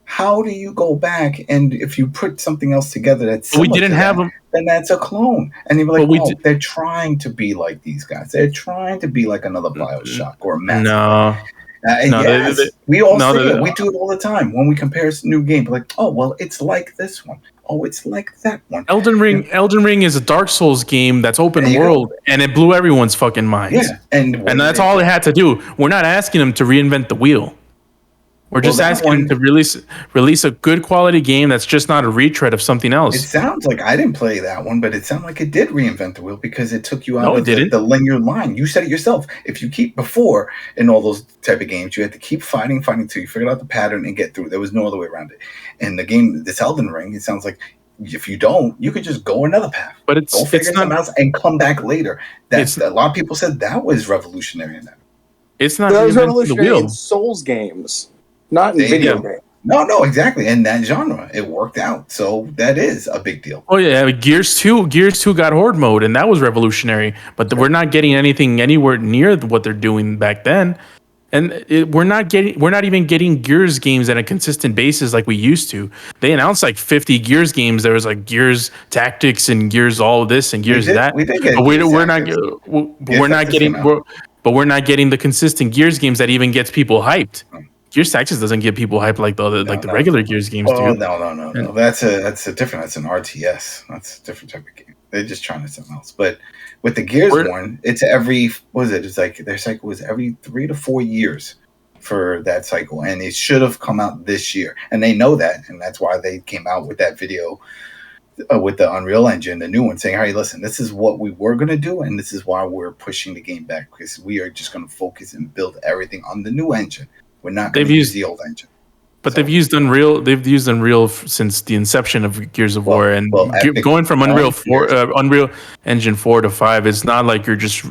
How do you go back and if you put something else together that's we didn't have them, then that's a clone. And you're like, they're trying to be like these guys. They're trying to be like another BioShock or a Mass Effect. We all say it. We do it all the time when we compare new games. Like, oh well, it's like this one. Oh, it's like that one. Elden Ring is a Dark Souls game that's open world, and it blew everyone's fucking minds. Yeah, and that's all it had to do. We're not asking them to reinvent the wheel. We're just asking them to release a good quality game that's just not a retread of something else. It sounds like I didn't play that one, but it sounded like it did reinvent the wheel because it took you out of the linear line. You said it yourself. If you keep before in all those type of games, you had to keep fighting till you figured out the pattern and get through. There was no other way around it. And the game, this Elden Ring, it sounds like if you don't, you could just go another path. But it's something else and come back later. A lot of people said that was revolutionary in that. It's not. That was revolutionary in Souls games. Not in video games. No, exactly. In that genre, it worked out. So that is a big deal. Oh yeah, Gears 2 got horde mode, and that was revolutionary. But we're not getting anything anywhere near what they're doing back then, and we're not even getting Gears games at a consistent basis like we used to. They announced like 50 Gears games. There was like Gears Tactics and Gears all of this and Gears that. But we're not getting the consistent Gears games that even gets people hyped. Gears Tactics doesn't get people hyped like the regular Gears games do. No. That's a different. That's an RTS. That's a different type of game. They're just trying to something else. But with the Gears one, it's every It's like their cycle was every 3 to 4 years for that cycle, and it should have come out this year. And they know that, and that's why they came out with that video with the Unreal Engine, the new one, saying, "Hey, listen, this is what we were going to do, and this is why we're pushing the game back because we are just going to focus and build everything on the new engine. We're not going to use the old engine." But they've used Unreal. They've used Unreal since the inception of Gears of War, and going from Unreal Engine 4 to 5, it's not like you're just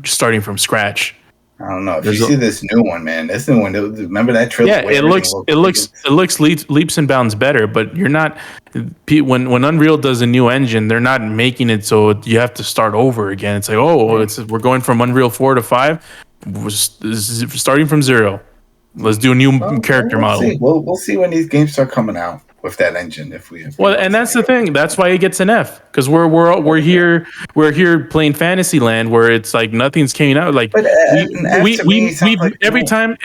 starting from scratch. I don't know. If you see this new one, man, this new one. Remember that trailer? Yeah, it looks leaps and bounds better. But you're not when Unreal does a new engine, they're not making it so you have to start over again. It's like we're going from Unreal 4 to 5, starting from 0. Let's do a new character model. See. We'll see when these games start coming out with that engine. And that's the thing. That's why it gets an F because we're here playing Fantasyland where it's like nothing's coming out. Like every time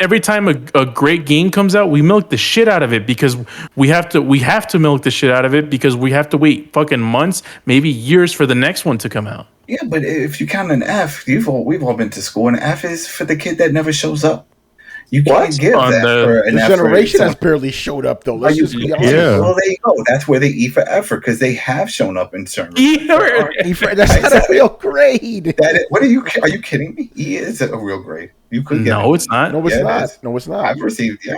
a great game comes out, we milk the shit out of it because we have to milk the shit out of it because we have to wait fucking months, maybe years for the next one to come out. Yeah, but if you count an F, we've all been to school. An F is for the kid that never shows up. You can't give On that the- for an The effort. generation has Something- barely showed up though. Let's Are you just be kidding? honest. Yeah. Well, there you go. That's where they eat for effort because they have shown up in certain. That's not a real grade. What are you kidding me? E is a real grade. You could get No, it. it's not. No, it's Yeah, it not. is. No, it's not. I've received the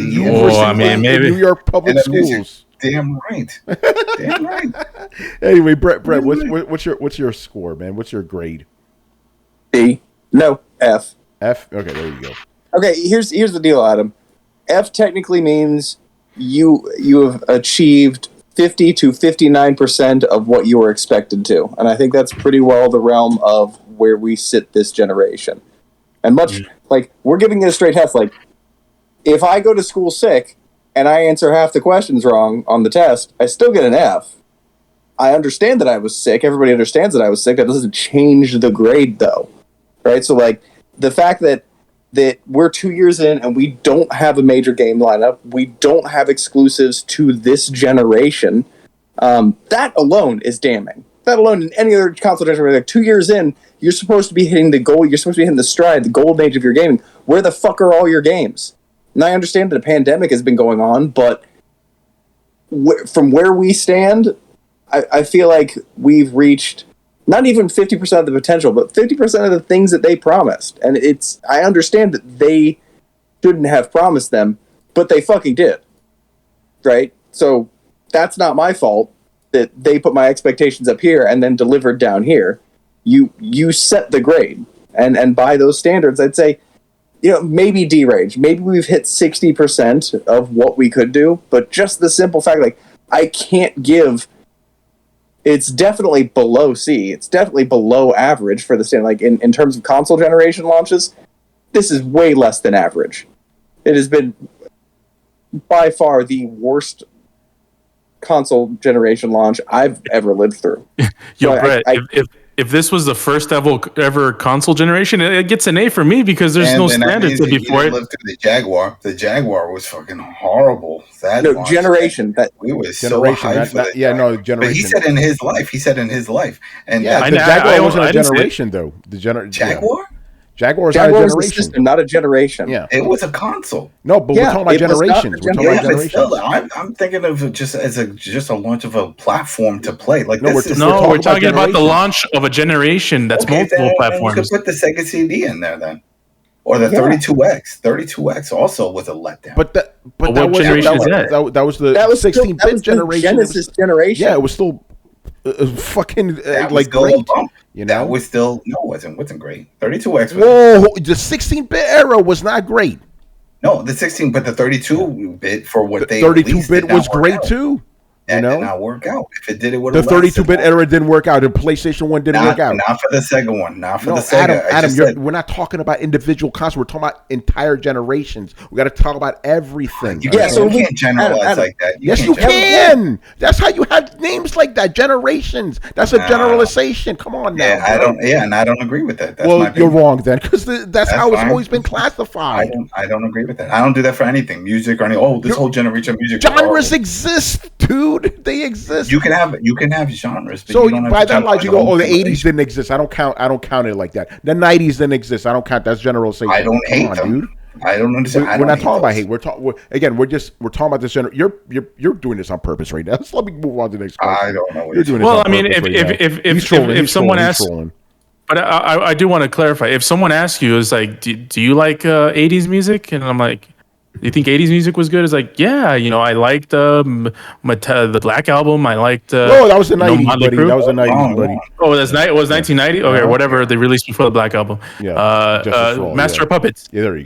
You've E. Oh, received I mean, in maybe. New York public And the music. schools. Damn right. Damn right. Anyway, Brett, what's your score, man? What's your grade? B. No, F. F. Okay, there you go. Okay, here's the deal, Adam. F technically means you have achieved 50 to 59% of what you were expected to. And I think that's pretty well the realm of where we sit this generation. And like, we're giving it a straight F. Like, if I go to school sick and I answer half the questions wrong on the test, I still get an F. I understand that I was sick. Everybody understands that I was sick. That doesn't change the grade, though. Right? So, like, the fact that we're 2 years in and we don't have a major game lineup, we don't have exclusives to this generation, that alone is damning. That alone, in any other console generation, like 2 years in, you're supposed to be hitting the goal, you're supposed to be hitting the stride, the golden age of your gaming. Where the fuck are all your games? And I understand that a pandemic has been going on, but from where we stand, I feel like we've reached not even 50% of the potential, but 50% of the things that they promised. And I understand that they shouldn't have promised them, but they fucking did. Right? So that's not my fault that they put my expectations up here and then delivered down here. You set the grade. And by those standards, I'd say, maybe D range. Maybe we've hit 60% of what we could do, but just the simple fact, like, I can't give... It's definitely below C. It's definitely below average for the standard. Like, in terms of console generation launches, this is way less than average. It has been by far the worst console generation launch I've ever lived through. Yo, So Brett, if this was the first ever console generation, it gets an A for me because there's no standards to before it. Lived through the Jaguar. The Jaguar was fucking horrible. Generation. We were so Generation. hyped for that. Generation. But he said in his life. And Yeah, the Jaguar wasn't a generation, though. The Jaguar? Jaguar is Jaguar not a was a generation. system, not a generation. Yeah. It was a console. No, but we're talking about generations. We're talking about But generations. still, I'm thinking of it just as a launch of a platform to play. Like No, this we're is talking We're talking about the generations. launch of a generation that's multiple then platforms. You could put the Sega CD in there then. Or the 32X. 32X also was a letdown. But that what was generation is that? That was the That was 16-bit generation. Genesis generation. Yeah, it was still fucking that was like still great. a bump. You know, That was still wasn't great. 32X was whoa, the 16-bit era was not great. no the 16, but the 32-bit for what they 32-bit was great too. That You know? did not work out. If it did, it would The have 32-bit era didn't work out. The PlayStation 1 didn't work out. Not for the Sega one. Not for No, the Sega. Adam, we're not talking about individual consoles. We're talking about entire generations. We got to talk about everything. You can't generalize Adam, like that. Yes, you can. That's how you have names like that. Generations. That's a generalization. Come on now. Yeah, and I don't agree with that. That's my Well, you're opinion. wrong then, because that's how it's fine. always been classified. I don't agree with that. I don't do that for anything, music or anything. Oh, this whole generation of music. Genres exist, dude. They exist. You can have genres. But So you don't have by to that logic, you go, generalize oh, the the whole 80s didn't exist. I don't count it like that. The 90s didn't exist. I don't count. That's generalization. I don't Come hate on, them. dude. I don't understand. We're not talking about hate. We're talking about this. You're doing this on purpose right now. So let me move on to the next question. I don't know. What You're doing this Well, on I mean, purpose right now. He's if trolling, if he's someone trolling, he's asks, trolling. but I do want to clarify. If someone asks you, is like, do you like 80s music? And I'm like, do you think 80s music was good? It's like, yeah, I liked the Black Album. I liked. No, that was the 90s, Motley buddy. Crue. That was the 90s, buddy. Oh, it was 1990. Okay, whatever they released before the Black Album. Yeah, Justice for All, Master of Puppets. Yeah, there you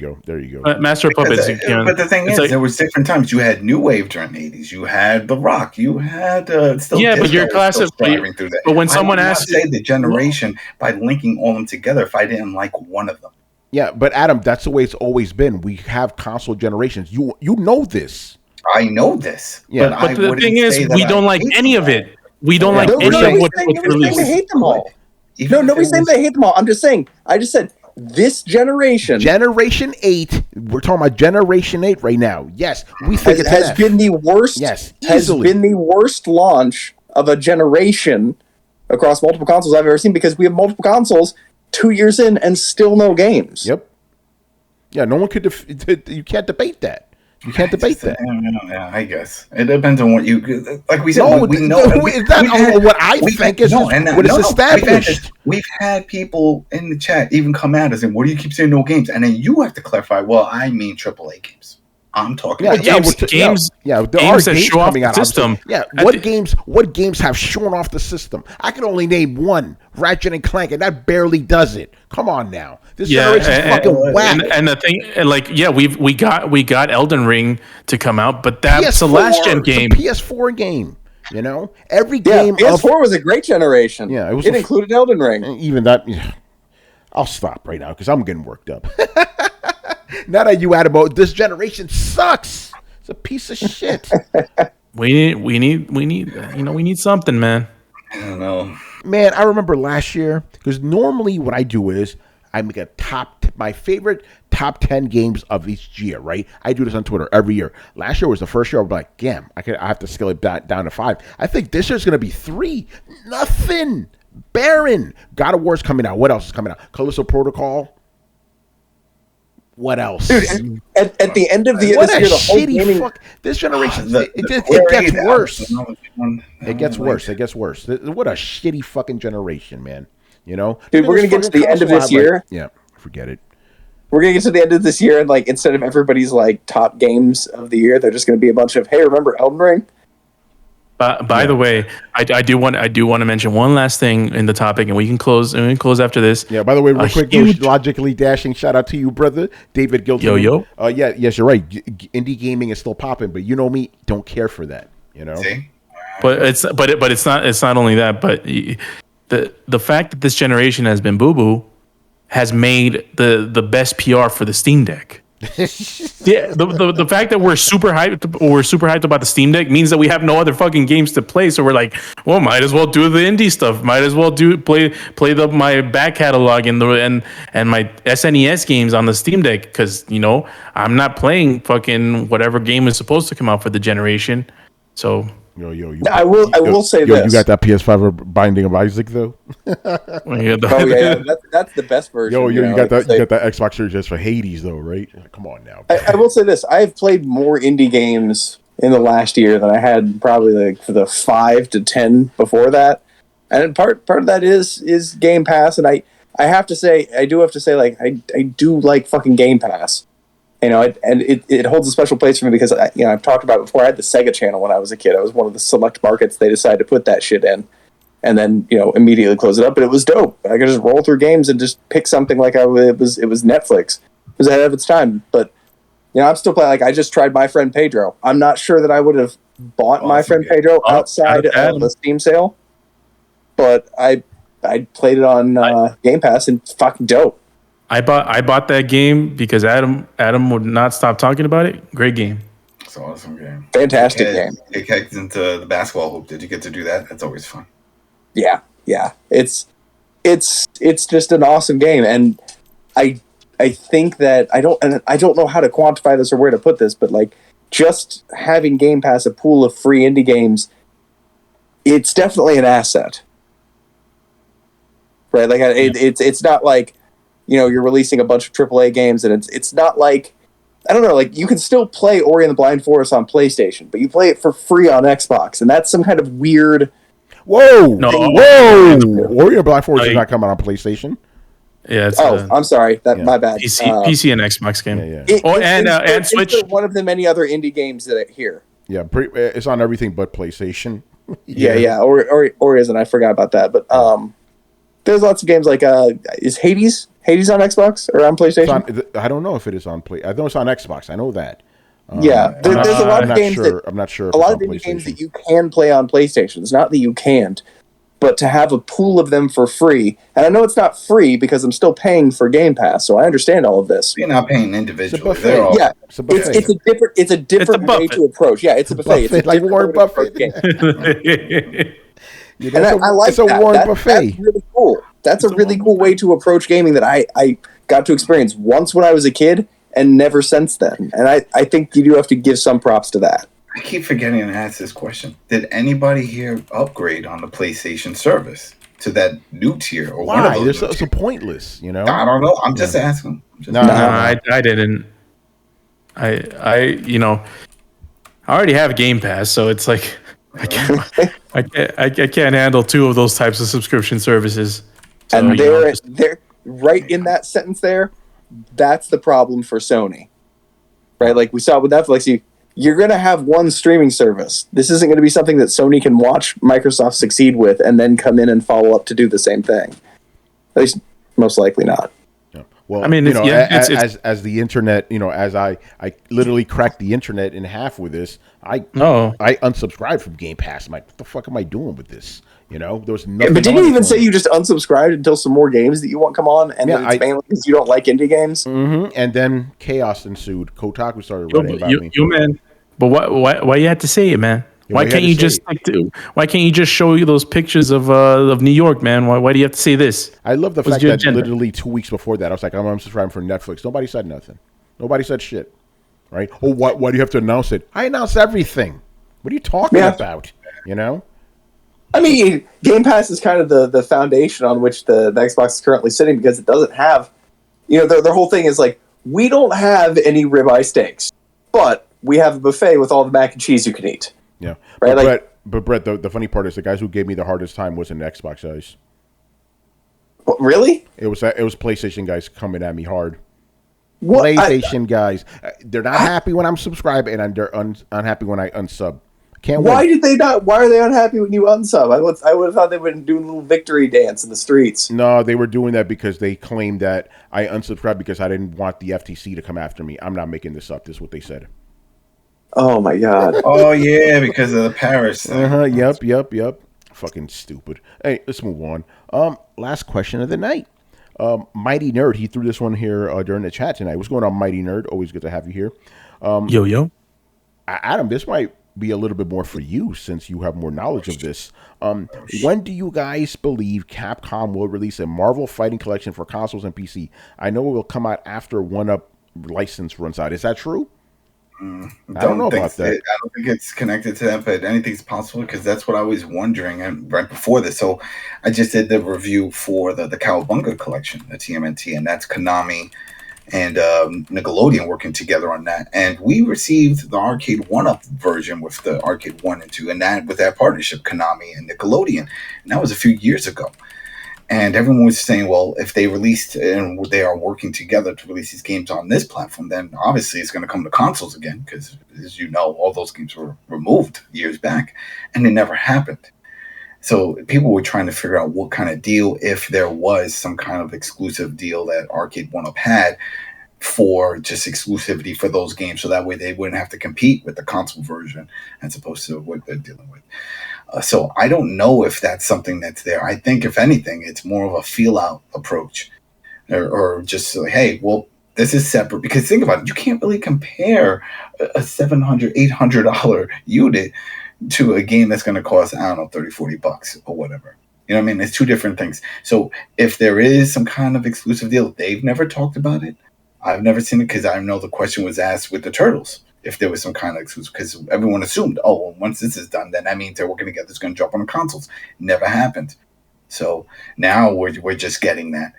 go. Master of Puppets. But the thing is, there was different times. You had new wave during the 80s. You had the rock. You had still. Yeah, but your class of. Through that. But when someone asks, say the generation by linking all them together. If I didn't like one of them. Yeah, but Adam, that's the way it's always been. We have console generations. You know this. I know this. Yeah, but the thing is, we don't like any of it. We don't like any of what's released. They hate them all. No, nobody's saying they hate them all. I just said this generation. Generation 8. We're talking about Generation 8 right now. Yes, we think it's has been the worst. Yes, has easily. been the worst launch of a generation across multiple consoles I've ever seen because we have multiple consoles 2 years in and still no games. Yep. Yeah, no one could. You can't debate that. You can't debate that. Yeah, I guess it depends on what you like. We said No, we know. it's not what I think. It's just what is established. We've had people in the chat even come at us and, "What do you keep saying no games?" And then you have to clarify. Well, I mean AAA games. I'm talking about games there games that show off the system. Yeah, what games have shown off the system? I can only name one, Ratchet and Clank, and that barely does it. Come on now, this generation's fucking whack. And the thing, like, yeah, we got Elden Ring to come out, but that's the last gen game, PS4 game. You know, every game. PS4 was a great generation. Yeah, it included Elden Ring. Even that. I'll stop right now because I'm getting worked up. Now that you add about this generation sucks. It's a piece of shit. we need something, man. I don't know. Man, I remember last year because normally what I do is I make my favorite top 10 games of each year, right? I do this on Twitter every year. Last year was the first year I was like, damn, I have to scale it down to 5. I think this year's going to be 3. Nothing. Barren. God of War's coming out. What else is coming out? Callisto Protocol. What else? Dude, at the end of the year, this year, the whole gaming... This generation, it gets worse. It gets worse. It gets worse. What a shitty fucking generation, man. You know? Dude, we're going to get to the end of this year. Yeah, forget it. We're going to get to the end of this year, and like instead of everybody's like top games of the year, they're just going to be a bunch of, hey, remember Elden Ring? By the way, I do want to mention one last thing in the topic, and we can close after this. Yeah. By the way, real quick, logically dashing. Shout out to you, brother, David Gilton. Yo. Yes, you're right. Indie gaming is still popping, but you know me, don't care for that. You know. See? But it's not only that, but the fact that this generation has been boo boo has made the best PR for the Steam Deck. Yeah, the fact that we're super hyped about the Steam Deck means that we have no other fucking games to play. So we're like, well, might as well do the indie stuff. Might as well play my back catalog and my SNES games on the Steam Deck because I'm not playing fucking whatever game is supposed to come out for the generation. So. I will say this. You got that PS5 Binding of Isaac though. That's the best version. You got that Xbox Series S for Hades though, right? Come on now. I will say this: I have played more indie games in the last year than I had probably like for the 5 to 10 before that, and part of that is Game Pass, and I have to say I do like fucking Game Pass. And it holds a special place for me because I've talked about it before. I had the Sega channel when I was a kid. I was one of the select markets they decided to put that shit in, and then immediately close it up. But it was dope. I could just roll through games and just pick something like it was Netflix. It was ahead of its time. But I'm still playing. Like I just tried My Friend Pedro. I'm not sure that I would have bought My Friend Pedro outside of the Steam sale, but I played it on Game Pass and fucking dope. I bought that game because Adam would not stop talking about it. Great game. It's an awesome game. Fantastic game. It kicked into the basketball hoop. Did you get to do that? That's always fun. Yeah. It's just an awesome game, and I think that I don't know how to quantify this or where to put this, but like just having Game Pass, a pool of free indie games, it's definitely an asset, right? Like it's not like. You're releasing a bunch of AAA games, and it's not like, I don't know, like you can still play Ori and the Blind Forest on PlayStation, but you play it for free on Xbox, and that's some kind of weird. Whoa! Ori and the Blind Forest is not coming on PlayStation. Yeah. I'm sorry. My bad. PC and Xbox game. Yeah. And Switch. It's one of the many other indie games that I hear. Yeah, it's on everything but PlayStation. Yeah. Ori isn't. I forgot about that, but there's lots of games like is Hades on Xbox or on PlayStation? I don't know if it is on Play. I know it's on Xbox. I know that. There's a lot of games I'm not sure. A lot of indie games that you can play on PlayStation. It's not that you can't, but to have a pool of them for free. And I know it's not free because I'm still paying for Game Pass, so I understand all of this. You're not paying individually. It's a buffet. It's a different way to approach. Yeah, it's a buffet. It's like Warren Buffett. I like that. Warren Buffet. That's really cool. That's a really cool way to approach gaming that I got to experience once when I was a kid and never since then. And I think you do have to give some props to that. I keep forgetting to ask this question. Did anybody here upgrade on the PlayStation service to that new tier? Or why? One of those it's so pointless, I don't know. I'm just asking. No, I didn't. I already have Game Pass, so it's like I can't handle two of those types of subscription services. So, And they're right in that sentence there. That's the problem for Sony, right? Like we saw with Netflix, you're going to have one streaming service. This isn't going to be something that Sony can watch Microsoft succeed with and then come in and follow up to do the same thing. At least, most likely not. Well, I mean, as the internet, as I literally cracked the internet in half with this, I unsubscribed from Game Pass. I'm like, what the fuck am I doing with this? There was nothing. But didn't you even say you just unsubscribed until some more games that you want come on, and then it's mainly because you don't like indie games? Mm-hmm. And then chaos ensued. Kotaku started writing about me. Man, but why you had to say it, man? Yeah, why can't you just show you those pictures of New York, man? Why do you have to say this? I love the fact that literally 2 weeks before that, I was like, I'm subscribing for Netflix. Nobody said nothing. Nobody said shit. Right? Oh, why do you have to announce it? I announce everything. What are you talking about? I mean, Game Pass is kind of the foundation on which the Xbox is currently sitting, because it doesn't have, their whole thing is like, we don't have any ribeye steaks, but we have a buffet with all the mac and cheese you can eat. Yeah, right. But Brett, the funny part is the guys who gave me the hardest time wasn't Xbox guys. What, really? It was PlayStation guys coming at me hard. What? PlayStation guys, they're not happy when I'm subscribed, and they're unhappy when I unsub. Why did they not? Why are they unhappy when you unsub? I would have thought they would have been doing a little victory dance in the streets. No, they were doing that because they claimed that I unsubscribed because I didn't want the FTC to come after me. I'm not making this up. This is what they said. Oh my god. Oh yeah, because of the Paris thing. Yep. Fucking stupid. Hey, let's move on. Last question of the night. Mighty Nerd, he threw this one here during the chat tonight. What's going on, Mighty Nerd? Always good to have you here. Yo. Adam, this might be a little bit more for you since you have more knowledge of this. When do you guys believe Capcom will release a Marvel Fighting Collection for consoles and PC? I know it will come out after 1-Up license runs out. Is that true? I don't know about that. I don't think it's connected to that, but anything's possible, because that's what I was wondering right before this. So I just did the review for the Cowabunga collection, the TMNT, and that's Konami and Nickelodeon working together on that. And we received the Arcade 1-Up version with the Arcade 1 and 2, and that with that partnership, Konami and Nickelodeon. And that was a few years ago. And everyone was saying, well, if they released and they are working together to release these games on this platform, then obviously it's going to come to consoles again, because, as you know, all those games were removed years back, and it never happened. So people were trying to figure out what kind of deal, if there was some kind of exclusive deal that Arcade 1-Up had for just exclusivity for those games, so that way they wouldn't have to compete with the console version as opposed to what they're dealing with. So I don't know if that's something that's there. I think, if anything, it's more of a feel-out approach, or just like, hey, well, this is separate. Because think about it, you can't really compare a $700, $800 unit to a game that's going to cost, I don't know, $30, $40 or whatever. You know what I mean? It's two different things. So if there is some kind of exclusive deal, they've never talked about it. I've never seen it, because I know the question was asked with the Turtles, if there was some kind of exclusive, because everyone assumed, oh, well, once this is done, then that means they're working together. It's going to drop on the consoles. Never happened. So now we're just getting that.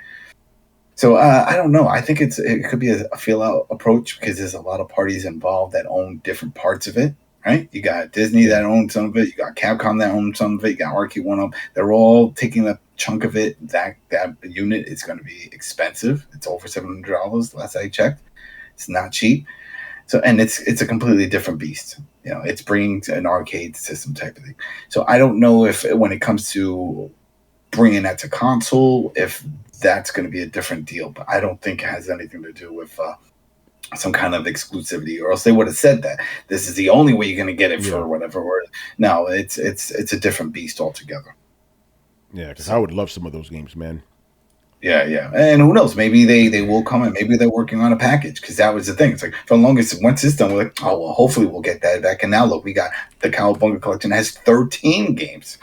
So I don't know. I think it could be a feel-out approach, because there's a lot of parties involved that own different parts of it, right? You got Disney that owns some of it. You got Capcom that owns some of it. You got Arcade 1-Up. They're all taking a chunk of it. That unit is going to be expensive. It's over $700 last I checked. It's not cheap. So, and it's a completely different beast. It's bringing an arcade system type of thing. So I don't know if, when it comes to bringing that to console, if that's going to be a different deal. But I don't think it has anything to do with some kind of exclusivity, or else they would have said that this is the only way you're going to get it for whatever. Or no, it's a different beast altogether. Yeah, because I would love some of those games, man. Yeah. And who knows? Maybe they will come, and maybe they're working on a package, because that was the thing. It's like, for the longest, once it's done, we're like, oh, well, hopefully we'll get that back. And now look, we got the Cowabunga collection has 13 games,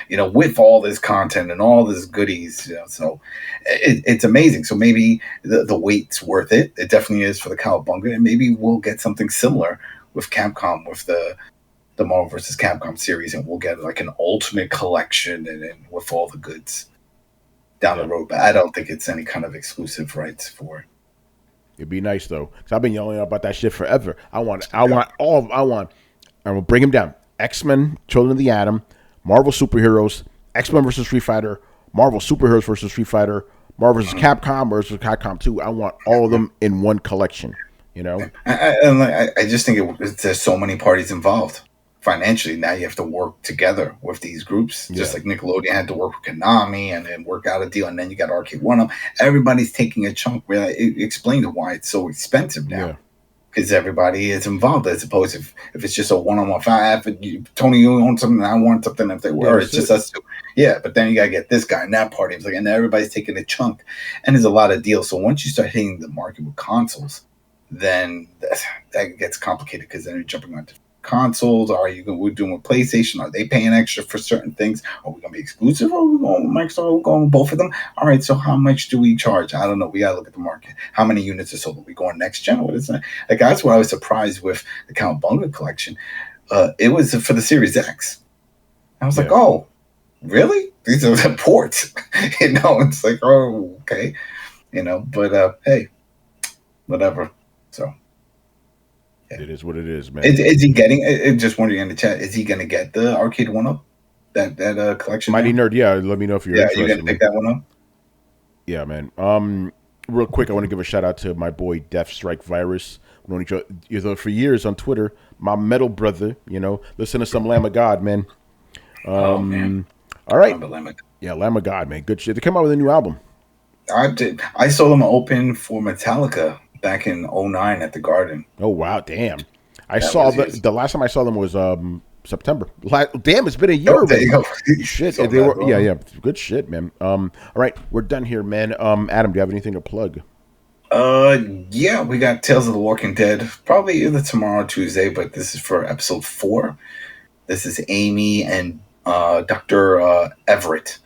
with all this content and all this goodies. So it's amazing. So maybe the wait's worth it. It definitely is for the Cowabunga, and maybe we'll get something similar with Capcom, with the Marvel vs. Capcom series, and we'll get like an ultimate collection and with all the goods down the road. But I don't think it's any kind of exclusive rights for it. It'd be nice though, because I've been yelling about that shit forever. I want all of. I'm gonna bring them down. X-Men, Children of the Atom, Marvel superheroes, X-Men versus Street Fighter, Marvel superheroes versus Street Fighter, Marvel versus Capcom versus Capcom 2. I want all of them in one collection. You know, I just think there's so many parties involved financially. Now you have to work together with these groups, just like Nickelodeon had to work with Konami and then work out a deal, and then you got Arcade One Up. Everybody's taking a chunk. It explained why it's so expensive now. Because everybody is involved, as opposed if it's just a one-on-one fight. Tony, you own something, I want something. If they were, it's just us two. Yeah, but then you gotta get this guy and that party. It's like, and everybody's taking a chunk, and there's a lot of deals. So once you start hitting the market with consoles, then that gets complicated because then you're jumping onto consoles. We're doing with PlayStation? Are they paying extra for certain things? Are we gonna be exclusive? Or are we going with Microsoft? Are we going with both of them? All right, so how much do we charge? I don't know. We gotta look at the market. How many units are sold? Are we going next gen? What is that? Like, that's what I was surprised with the Cowabunga collection. It was for the Series X. I was like, oh, really? These are the ports. It's like, oh, okay. But hey, whatever. So it is what it is, man. Is he getting? Just wondering in the chat, is he going to get the Arcade One Up? That collection? Mighty Nerd, yeah. Let me know if you're interested. Yeah, you going to pick that one up? Yeah, man. Real quick, I want to give a shout out to my boy Death Strike Virus. We've known each other for years on Twitter. My metal brother, listen to some Lamb of God, man. Man. All right. Yeah, Lamb of God, man. Good shit. They came out with a new album. I saw them open for Metallica back in 2009 at the Garden. Oh, wow. Damn. I saw the last time I saw them was September. Damn, it's been a year. There you go. Shit. They were, yeah. Good shit, man. All right. We're done here, man. Adam, do you have anything to plug? Yeah, we got Tales of the Walking Dead. Probably either tomorrow or Tuesday, but this is for episode 4. This is Amy and Dr. Everett.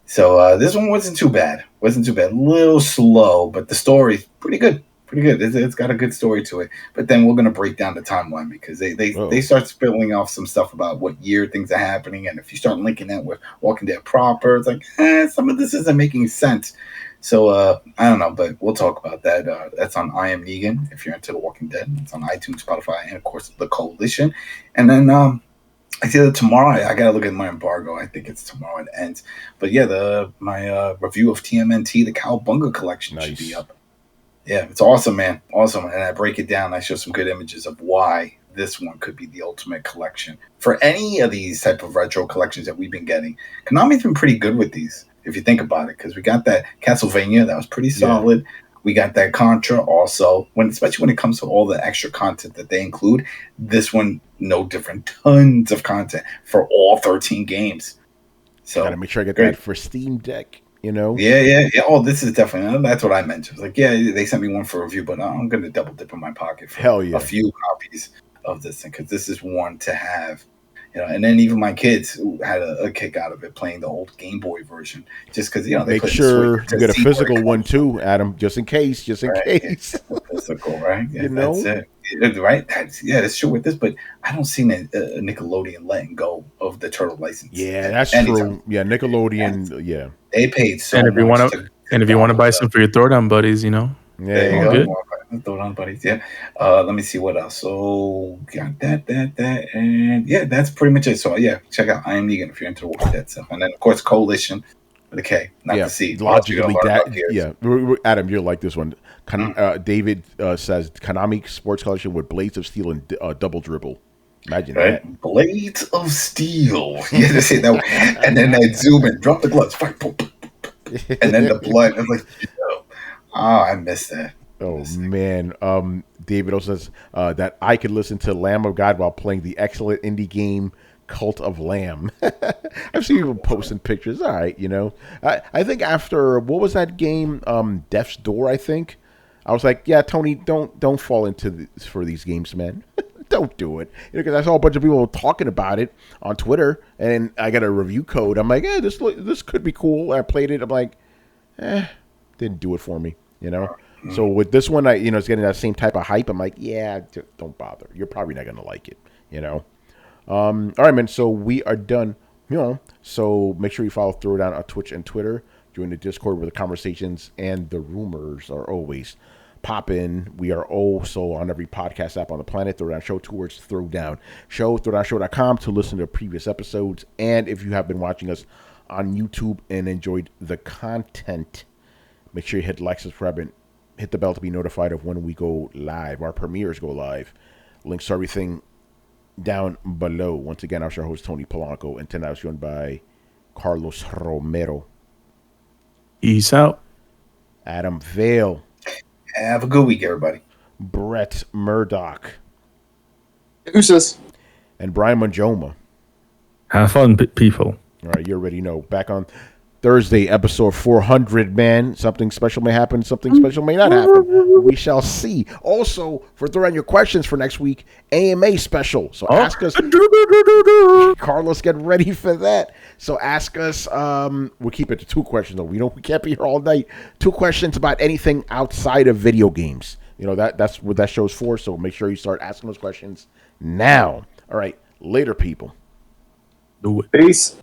So this one wasn't too bad. A little slow, but the story's pretty good. It's got a good story to it. But then we're going to break down the timeline because they start spilling off some stuff about what year things are happening. And if you start linking that with Walking Dead proper, it's like, some of this isn't making sense. So I don't know, but we'll talk about that. That's on I Am Negan if you're into The Walking Dead. It's on iTunes, Spotify, and of course the Coalition. And then I see that tomorrow. I gotta look at my embargo. I think it's tomorrow it ends. But yeah, my review of TMNT, the Cowabunga collection, should be up. Yeah, it's awesome, man. Awesome. And I break it down. I show some good images of why this one could be the ultimate collection for any of these type of retro collections that we've been getting. Konami's been pretty good with these, if you think about it, because we got that Castlevania that was pretty solid. Yeah. We got that Contra also, especially when it comes to all the extra content that they include. This one, no different. Tons of content for all 13 games. So gotta make sure I get that for Steam Deck. Yeah. Oh, this is definitely, that's what I meant. It's like, yeah, they sent me one for review, but I'm going to double dip in my pocket for a few copies of this thing, because this is one to have, and then even my kids had a kick out of it playing the old Game Boy version, just because, they make sure you get a physical one too, Adam, just in case. Physical, right? Yeah, that's it. Right? That's true with this, but I don't see Nickelodeon letting go of the Turtle license. Yeah, that's true. Yeah, Nickelodeon. Yeah, they paid so much. And if you want to buy some for your Throwdown buddies, there you go. Throwdown buddies. Yeah. Let me see what else. So got that, and yeah, that's pretty much it. So yeah, check out I Am Negan if you're into that stuff, and then of course Coalition with a K, not the C. Logically, Adam, you'll like this one. David says Konami Sports Collection with Blades of Steel and double dribble. Imagine that. Blades of Steel. Yeah, they say that one. And then they zoom in, drop the gloves, fight, boom, boom, boom. And then the blood. I was like, I missed that. Oh man. David also says that I could listen to Lamb of God while playing the excellent indie game Cult of Lamb. I've seen people posting pictures. All right, I think after what was that game? Death's Door, I think. I was like, yeah, Tony, don't fall into for these games, man. Don't do it, because I saw a bunch of people talking about it on Twitter, and I got a review code. I'm like, this could be cool. I played it. I'm like, didn't do it for me, So with this one, it's getting that same type of hype. I'm like, yeah, don't bother. You're probably not gonna like it, All right, man. So we are done. So make sure you follow Throwdown on Twitch and Twitter. Join the Discord where the conversations and the rumors are always pop in. We are also on every podcast app on the planet. Throwdown Show, 2 words, Throwdown Show. Throwdownshow.com to listen to previous episodes. And if you have been watching us on YouTube and enjoyed the content, make sure you hit like, subscribe, and hit the bell to be notified of when we go live. Our premieres go live. Links to everything down below. Once again, I was your host, Tony Polanco, and tonight I was joined by Carlos Romero. Peace out. Adam Vale. Have a good week, everybody. Brett Murdoch. Deuces. And Brian Manjoma. Have fun, people. All right, you already know. Back on Thursday, episode 400, man. Something special may happen. Something special may not happen. We shall see. Also, for Throwdown Your Questions for next week, AMA special. So ask us. Carlos, get ready for that. So ask us. We'll keep it to 2 questions, though. We can't be here all night. 2 questions about anything outside of video games. You know, that's what that show's for. So make sure you start asking those questions now. All right. Later, people. Do it. Peace.